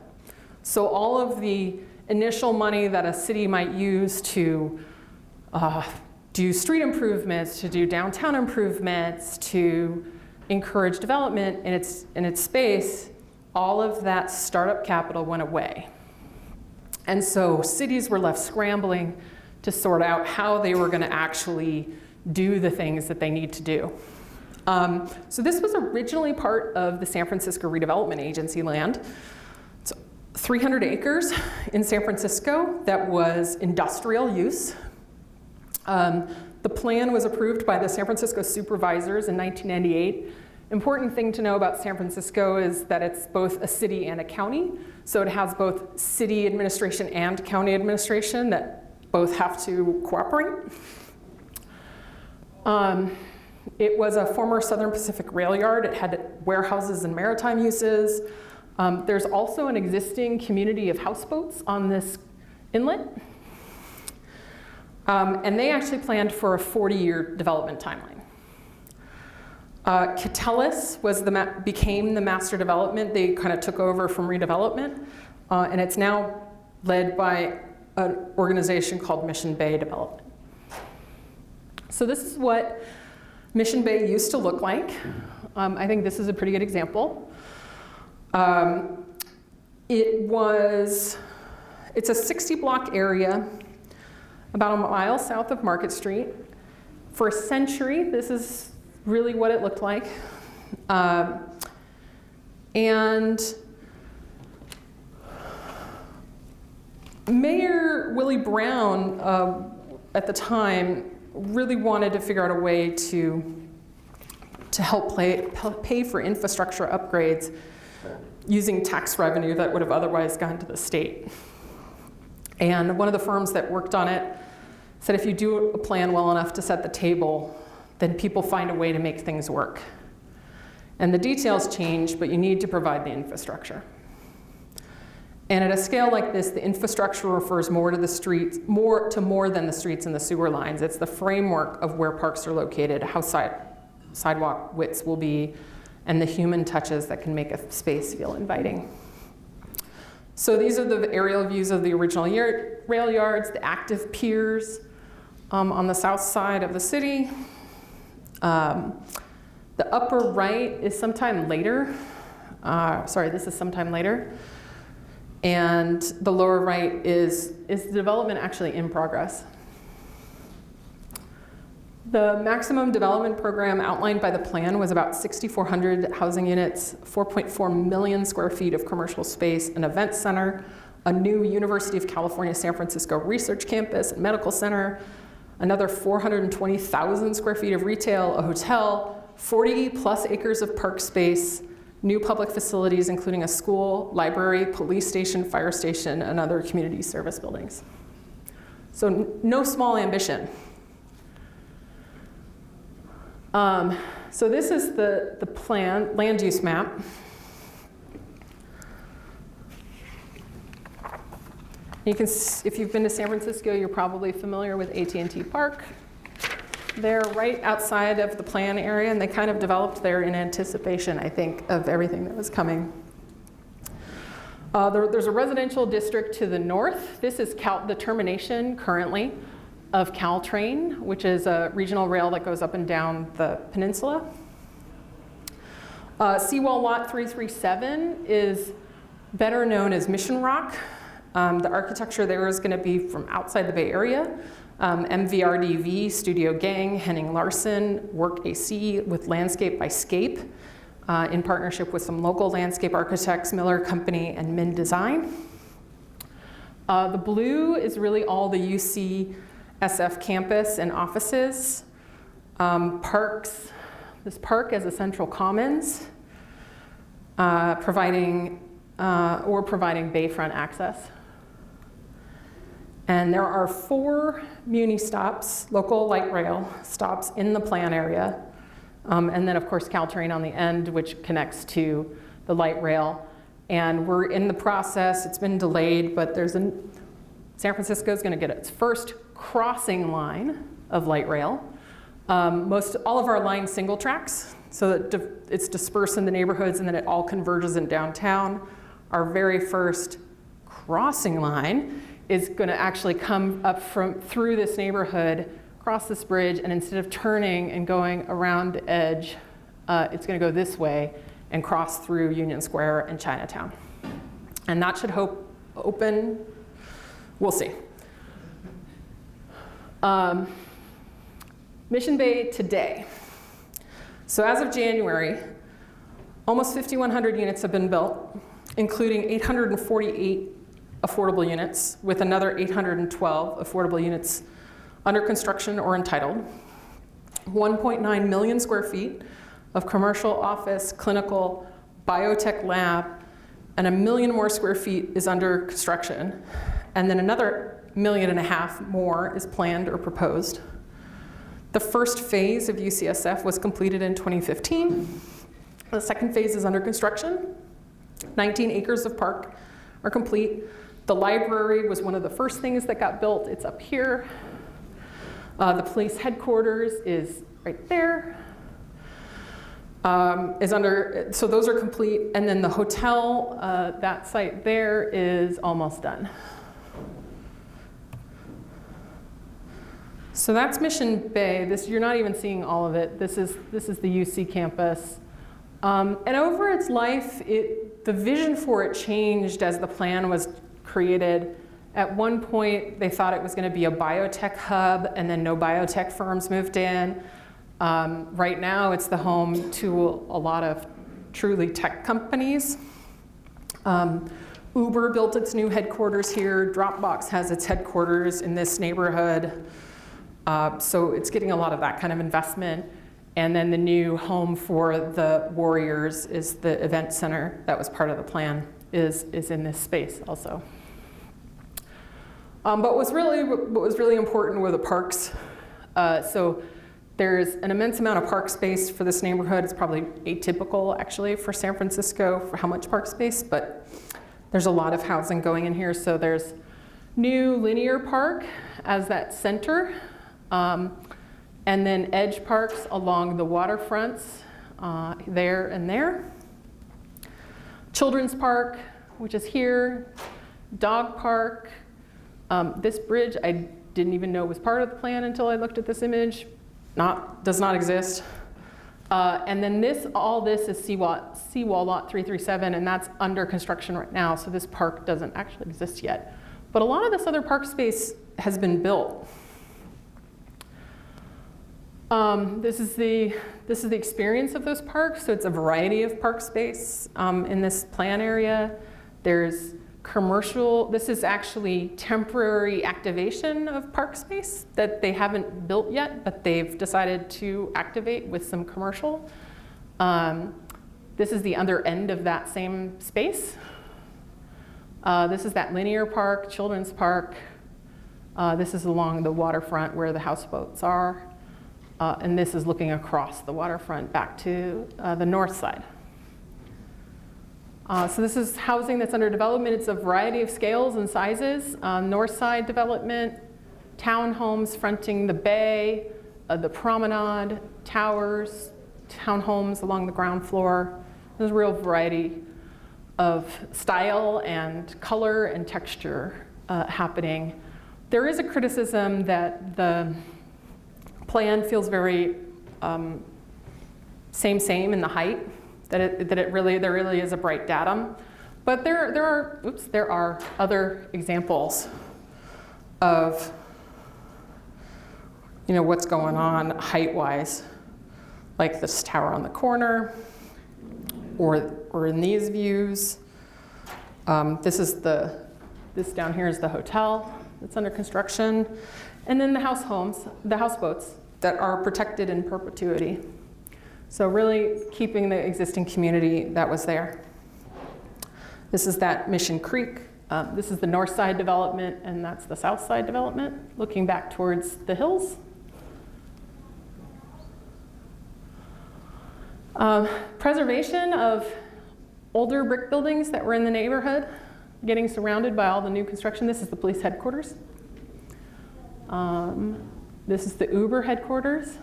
So all of the initial money that a city might use to do street improvements, to do downtown improvements, to encourage development in its space, all of that startup capital went away. And so cities were left scrambling to sort out how they were going to actually do the things that they need to do. So this was originally part of the San Francisco Redevelopment Agency land. 300 acres in San Francisco that was industrial use. The plan was approved by the San Francisco supervisors in 1998. Important thing to know about San Francisco is that it's both a city and a county. So it has both city administration and county administration that both have to cooperate. It was a former Southern Pacific rail yard. It had warehouses and maritime uses. There's also an existing community of houseboats on this inlet. And they actually planned for a 40-year development timeline. Catellis became the master development. They kind of took over from redevelopment. And it's now led by an organization called Mission Bay Development. So this is what Mission Bay used to look like. I think this is a pretty good example. It's a 60-block area, about a mile south of Market Street. For a century, this is really what it looked like. And Mayor Willie Brown, at the time, really wanted to figure out a way to help pay for infrastructure upgrades using tax revenue that would have otherwise gone to the state. And one of the firms that worked on it said if you do a plan well enough to set the table, then people find a way to make things work. And the details change, but you need to provide the infrastructure. And at a scale like this, the infrastructure refers more to the streets, more than the streets and the sewer lines. It's the framework of where parks are located, how sidewalk widths will be, and the human touches that can make a space feel inviting. So these are the aerial views of the original rail yards, the active piers on the south side of the city. The upper right is sometime later. This is sometime later. And the lower right is the development actually in progress. The maximum development program outlined by the plan was about 6,400 housing units, 4.4 million square feet of commercial space, an event center, a new University of California, San Francisco research campus and medical center, another 420,000 square feet of retail, a hotel, 40 plus acres of park space, new public facilities, including a school, library, police station, fire station, and other community service buildings. So no small ambition. So this is the plan, land use map. You can, if you've been to San Francisco, you're probably familiar with AT&T Park. They're right outside of the plan area, and they kind of developed there in anticipation, I think, of everything that was coming. There's a residential district to the north. This is the termination currently of Caltrain, which is a regional rail that goes up and down the peninsula. Seawall Lot 337 is better known as Mission Rock. The architecture there is going to be from outside the Bay Area. MVRDV, Studio Gang, Henning Larsen, Work AC with Landscape by Scape, in partnership with some local landscape architects, Miller Company and Min Design. The blue is really all the UCSF campus and offices. Parks, this park as a central commons, providing bayfront access. And there are 4 muni stops, local light rail stops in the plan area. And then of course Caltrain on the end, which connects to the light rail. And we're in the process, it's been delayed, but San Francisco is gonna get its first crossing line of light rail. All of our lines single tracks, so that it's dispersed in the neighborhoods and then it all converges in downtown. Our very first crossing line is going to actually come up through this neighborhood, cross this bridge, and instead of turning and going around the edge, it's going to go this way and cross through Union Square and Chinatown. And that should open, we'll see. Mission Bay today. So as of January, almost 5,100 units have been built, including 848 affordable units, with another 812 affordable units under construction or entitled, 1.9 million square feet of commercial, office, clinical, biotech lab, and 1 million more square feet is under construction. And then another 1.5 million more is planned or proposed. The first phase of UCSF was completed in 2015. The second phase is under construction. 19 acres of park are complete. The library was one of the first things that got built. It's up here. The police headquarters is right there. So those are complete. And then the hotel, that site there is almost done. So that's Mission Bay. You're not even seeing all of it. This is the UC campus. And over its life, the vision for it changed as the plan was created. At one point, they thought it was going to be a biotech hub, and then no biotech firms moved in. Right now, it's the home to a lot of truly tech companies. Uber built its new headquarters here. Dropbox has its headquarters in this neighborhood. So it's getting a lot of that kind of investment. And then the new home for the Warriors is the event center that was part of the plan, is in this space also. But what was really important were the parks. So there's an immense amount of park space for this neighborhood. It's probably atypical, actually, for San Francisco for how much park space, but there's a lot of housing going in here. So there's new linear park as that center, and then edge parks along the waterfronts, there and there. Children's Park, which is here. Dog Park. This bridge, I didn't even know was part of the plan until I looked at this image. Does not exist. And then all this is Seawall Lot 337, and that's under construction right now, so this park doesn't actually exist yet. But a lot of this other park space has been built. This is the experience of those parks. So it's a variety of park space in this plan area. There's commercial. This is actually temporary activation of park space that they haven't built yet, but they've decided to activate with some commercial. This is the other end of that same space. This is that linear park, children's park. This is along the waterfront where the houseboats are. And this is looking across the waterfront back to the north side. So this is housing that's under development. It's a variety of scales and sizes. North side development, townhomes fronting the bay, the promenade, towers, townhomes along the ground floor. There's a real variety of style and color and texture happening. There is a criticism that the plan feels very same in the height, that there really is a bright datum. But there are other examples of what's going on height-wise, like this tower on the corner, or in these views. This down here is the hotel that's under construction. And then the houseboats that are protected in perpetuity. So really keeping the existing community that was there. This is that Mission Creek. This is the north side development, and that's the south side development, looking back towards the hills. Preservation of older brick buildings that were in the neighborhood, getting surrounded by all the new construction. This is the police headquarters. This is the Uber headquarters,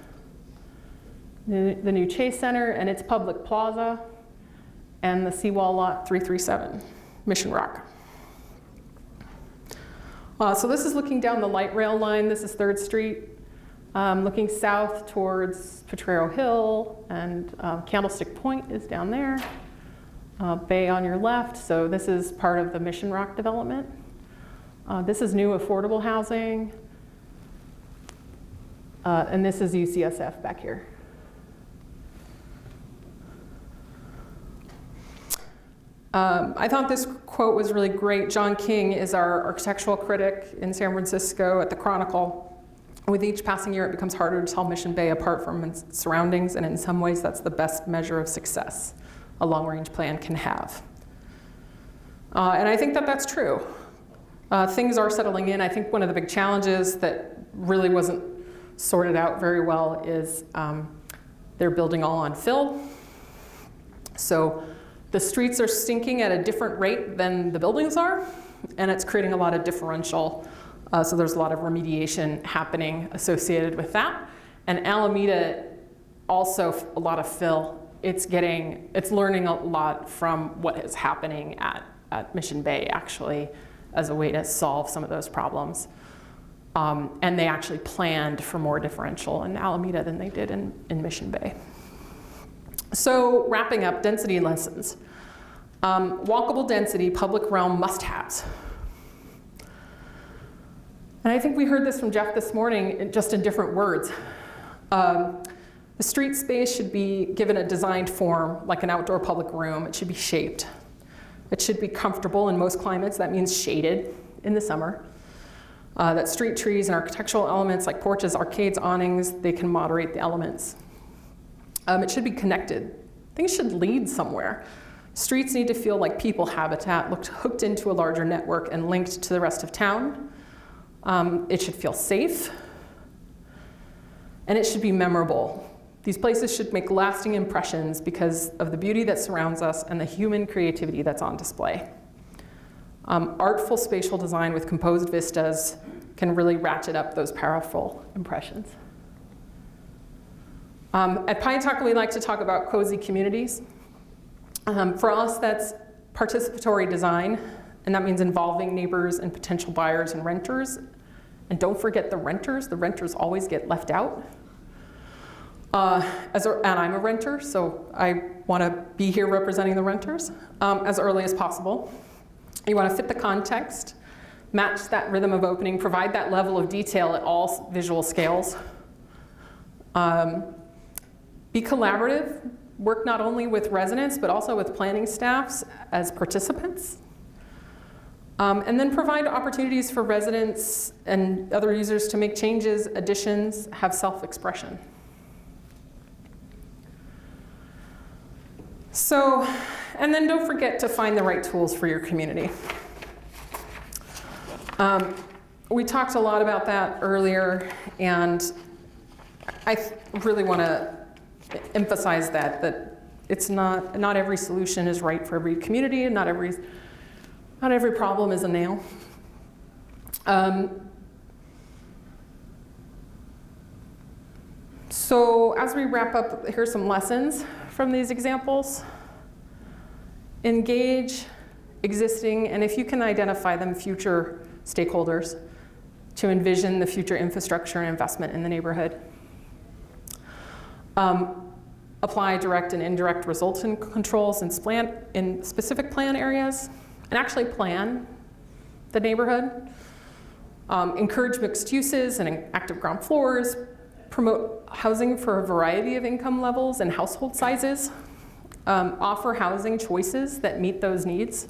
the new Chase Center and its public plaza, and the Seawall Lot 337, Mission Rock. So this is looking down the light rail line. This is 3rd Street, looking south towards Potrero Hill, and Candlestick Point is down there. Bay on your left, so this is part of the Mission Rock development. This is new affordable housing. And this is UCSF back here. I thought this quote was really great. John King is our architectural critic in San Francisco at the Chronicle. With each passing year, it becomes harder to tell Mission Bay apart from its surroundings, and in some ways, that's the best measure of success a long-range plan can have. And I think that that's true. Things are settling in. I think one of the big challenges that really wasn't sorted out very well is they're building all on fill. So the streets are sinking at a different rate than the buildings are, and it's creating a lot of differential. So there's a lot of remediation happening associated with that. And Alameda, also a lot of fill. It's learning a lot from what is happening at Mission Bay, actually, as a way to solve some of those problems. And they actually planned for more differential in Alameda than they did in Mission Bay. So wrapping up, density lessons. Walkable density, public realm must-haves. And I think we heard this from Jeff this morning, just in different words. The street space should be given a designed form, like an outdoor public room. It should be shaped. It should be comfortable in most climates. That means shaded in the summer. That street trees and architectural elements like porches, arcades, awnings, they can moderate the elements. It should be connected. Things should lead somewhere. Streets need to feel like people habitat, hooked into a larger network and linked to the rest of town. It should feel safe. And it should be memorable. These places should make lasting impressions because of the beauty that surrounds us and the human creativity that's on display. Artful spatial design with composed vistas can really ratchet up those powerful impressions. At Pine Talk, we like to talk about cozy communities. For us, that's participatory design, and that means involving neighbors and potential buyers and renters. And don't forget the renters. The renters always get left out. And I'm a renter, so I want to be here representing the renters as early as possible. You want to fit the context, match that rhythm of opening, provide that level of detail at all visual scales. Be collaborative, work not only with residents, but also with planning staffs as participants. And then provide opportunities for residents and other users to make changes, additions, have self-expression. So, and then don't forget to find the right tools for your community. We talked a lot about that earlier, and I really want to emphasize that it's not every solution is right for every community, and not every problem is a nail. So as we wrap up, here's some lessons from these examples. Engage existing, and if you can identify them, future stakeholders to envision the future infrastructure and investment in the neighborhood. Apply direct and indirect resultant controls in specific plan areas, and actually plan the neighborhood. Encourage mixed uses and active ground floors. Promote housing for a variety of income levels and household sizes. Offer housing choices that meet those needs.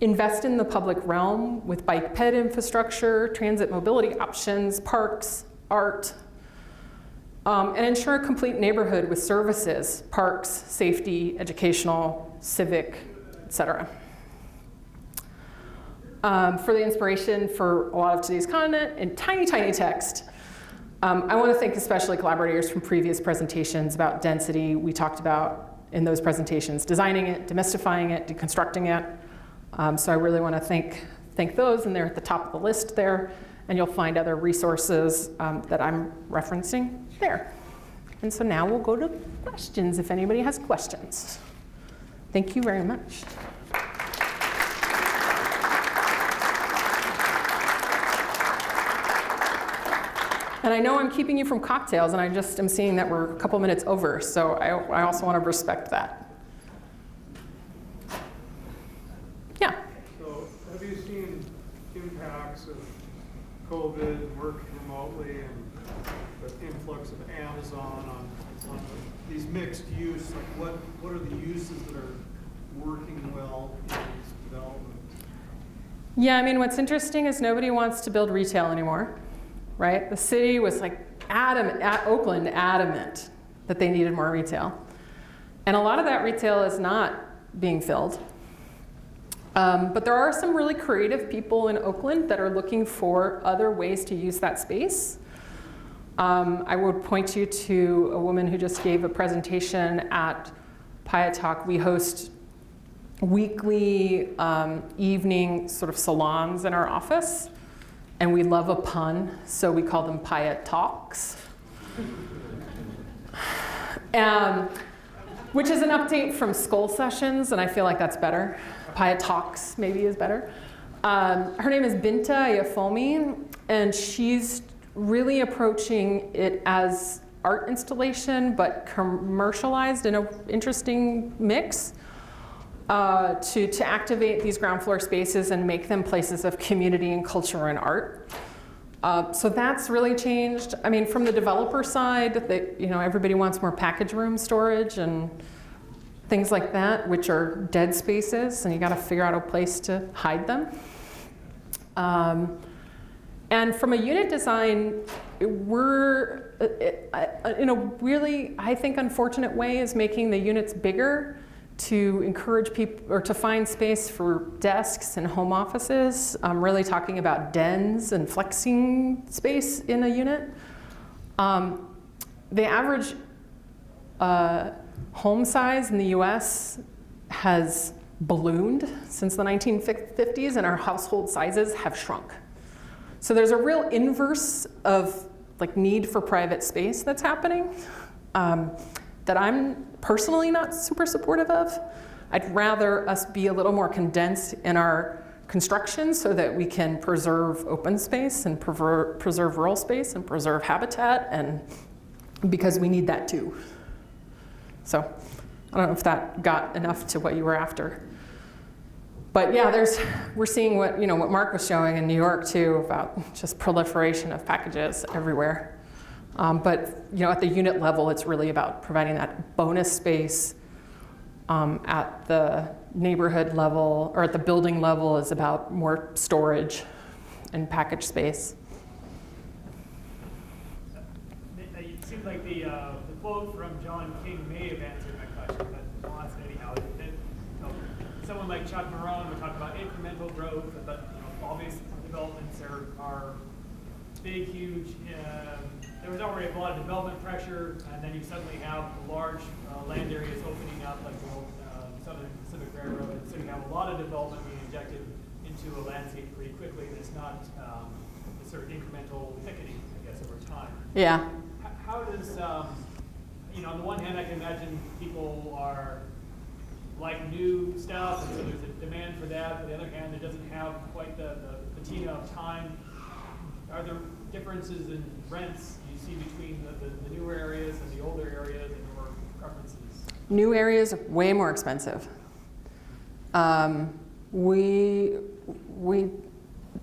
Invest in the public realm with bike ped infrastructure, transit mobility options, parks, art. And ensure a complete neighborhood with services, parks, safety, educational, civic, et cetera. For the inspiration for a lot of today's content in tiny, tiny text, I want to thank especially collaborators from previous presentations about density. We talked about in those presentations designing it, demystifying it, deconstructing it. So I really want to thank those, and they're at the top of the list there. And you'll find other resources that I'm referencing there. And so now we'll go to questions if anybody has questions. Thank you very much. And I know I'm keeping you from cocktails, and I just am seeing that we're a couple minutes over, so I also want to respect that. Yeah? So have you seen impacts of COVID, working remotely, and the influx of Amazon on these mixed use? Like what are the uses that are working well in these developments? Yeah, I mean, what's interesting is nobody wants to build retail anymore. right? The city was like Oakland adamant that they needed more retail. And a lot of that retail is not being filled. But there are some really creative people in Oakland that are looking for other ways to use that space. I would point you to a woman who just gave a presentation at Paya Talk. We host weekly evening sort of salons in our office, and we love a pun, so we call them Paya Talks. Which is an update from Skull Sessions, and I feel like that's better. Paya Talks maybe is better. Her name is Binta Yafomi, and she's really approaching it as art installation, but commercialized in an interesting mix to activate these ground floor spaces and make them places of community and culture and art. So that's really changed. I mean, from the developer side, everybody wants more package room storage and things like that, which are dead spaces, and you got to figure out a place to hide them. And from a unit design, we're in a really, I think, unfortunate way is making the units bigger to encourage people or to find space for desks and home offices. I'm really talking about dens and flexing space in a unit. The average home size in the US has ballooned since the 1950s, and our household sizes have shrunk. So there's a real inverse of like need for private space that's happening that I'm personally not super supportive of. I'd rather us be a little more condensed in our construction so that we can preserve open space and preserve rural space and preserve habitat, and because we need that too. So I don't know if that got enough to what you were after. But yeah, we're seeing what Mark was showing in New York too about just proliferation of packages everywhere. But at the unit level, it's really about providing that bonus space. At the neighborhood level or at the building level is about more storage and package space. It seems like the quote from John King may have answered my question, but I'll ask it anyhow. Someone like Chuck Marone would talk about incremental growth, but obvious developments are big, huge. There was already a lot of development pressure, and then you suddenly have large land areas opening up, like the old Southern Pacific Railroad, and so you have a lot of development being injected into a landscape pretty quickly, and it's not the sort of incremental thickening, I guess, over time. Yeah. How does, on the one hand, I can imagine people are like new stuff, and so there's a demand for that. On the other hand, it doesn't have quite the patina of time. Are there differences in rents you see between the newer areas and the older areas and your preferences? New areas are way more expensive. We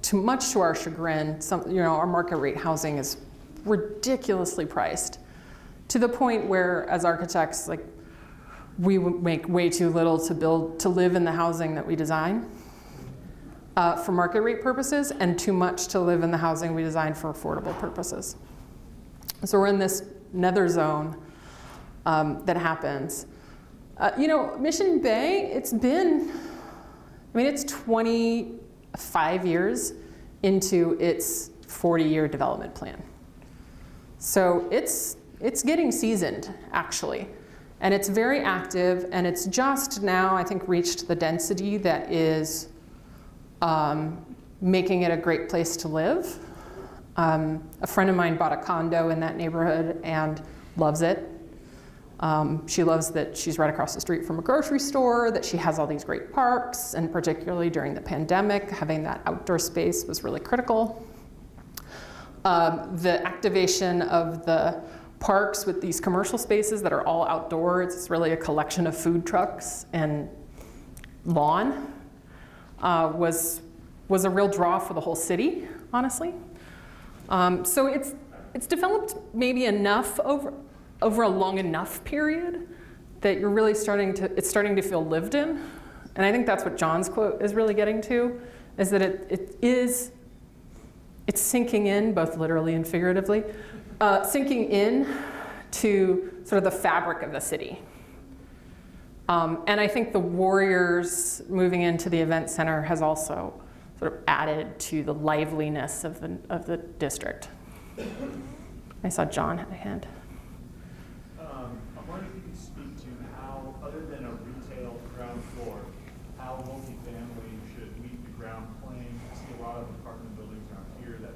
too much to our chagrin, our market rate housing is ridiculously priced to the point where, as architects, we make way too little to live in the housing that we design for market rate purposes, and too much to live in the housing we design for affordable purposes. So we're in this nether zone that happens. Mission Bay, it's 25 years into its 40-year development plan. So it's getting seasoned, actually. And it's very active, and it's just now, I think, reached the density that is making it a great place to live. A friend of mine bought a condo in that neighborhood and loves it. She loves that she's right across the street from a grocery store, that she has all these great parks, and particularly during the pandemic, having that outdoor space was really critical. The activation of the parks with these commercial spaces that are all outdoors, it's really a collection of food trucks and lawn, was a real draw for the whole city, honestly. So it's developed maybe enough over a long enough period that you're really starting to feel lived in. And I think that's what John's quote is really getting to, is that it's sinking in, both literally and figuratively, sinking in to sort of the fabric of the city. And I think the Warriors moving into the event center has also sort of added to the liveliness of the district. I saw John had a hand. I'm wondering if you could speak to how, other than a retail ground floor, how multifamily should meet the ground plane. I see a lot of apartment buildings around here that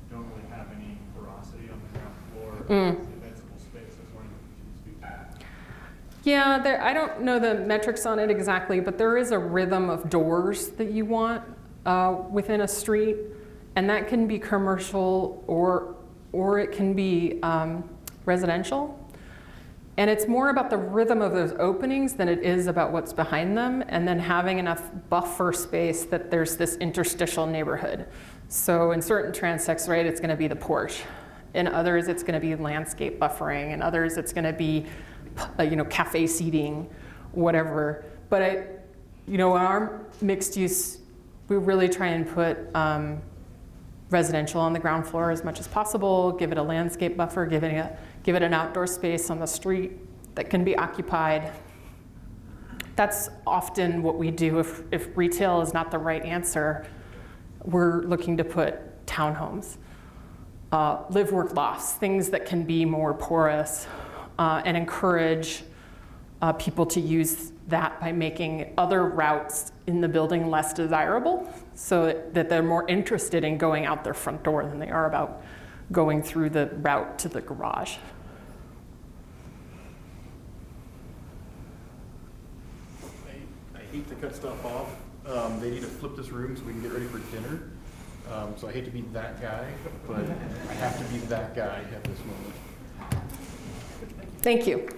don't really have any porosity on the ground floor. Defensible space. I was wondering if you could speak to that. Yeah, I don't know the metrics on it exactly, but there is a rhythm of doors that you want within a street, and that can be commercial or it can be residential. And it's more about the rhythm of those openings than it is about what's behind them, and then having enough buffer space that there's this interstitial neighborhood. So in certain transects, right, it's gonna be the porch. In others, it's gonna be landscape buffering. In others, it's gonna be cafe seating, whatever. But our mixed use, we really try and put residential on the ground floor as much as possible, give it a landscape buffer, give it an outdoor space on the street that can be occupied. That's often what we do if retail is not the right answer. We're looking to put townhomes, live-work lofts, things that can be more porous and encourage people to use that by making other routes in the building less desirable, so that they're more interested in going out their front door than they are about going through the route to the garage. I hate to cut stuff off. They need to flip this room so we can get ready for dinner. So I hate to be that guy, but I have to be that guy at this moment. Thank you.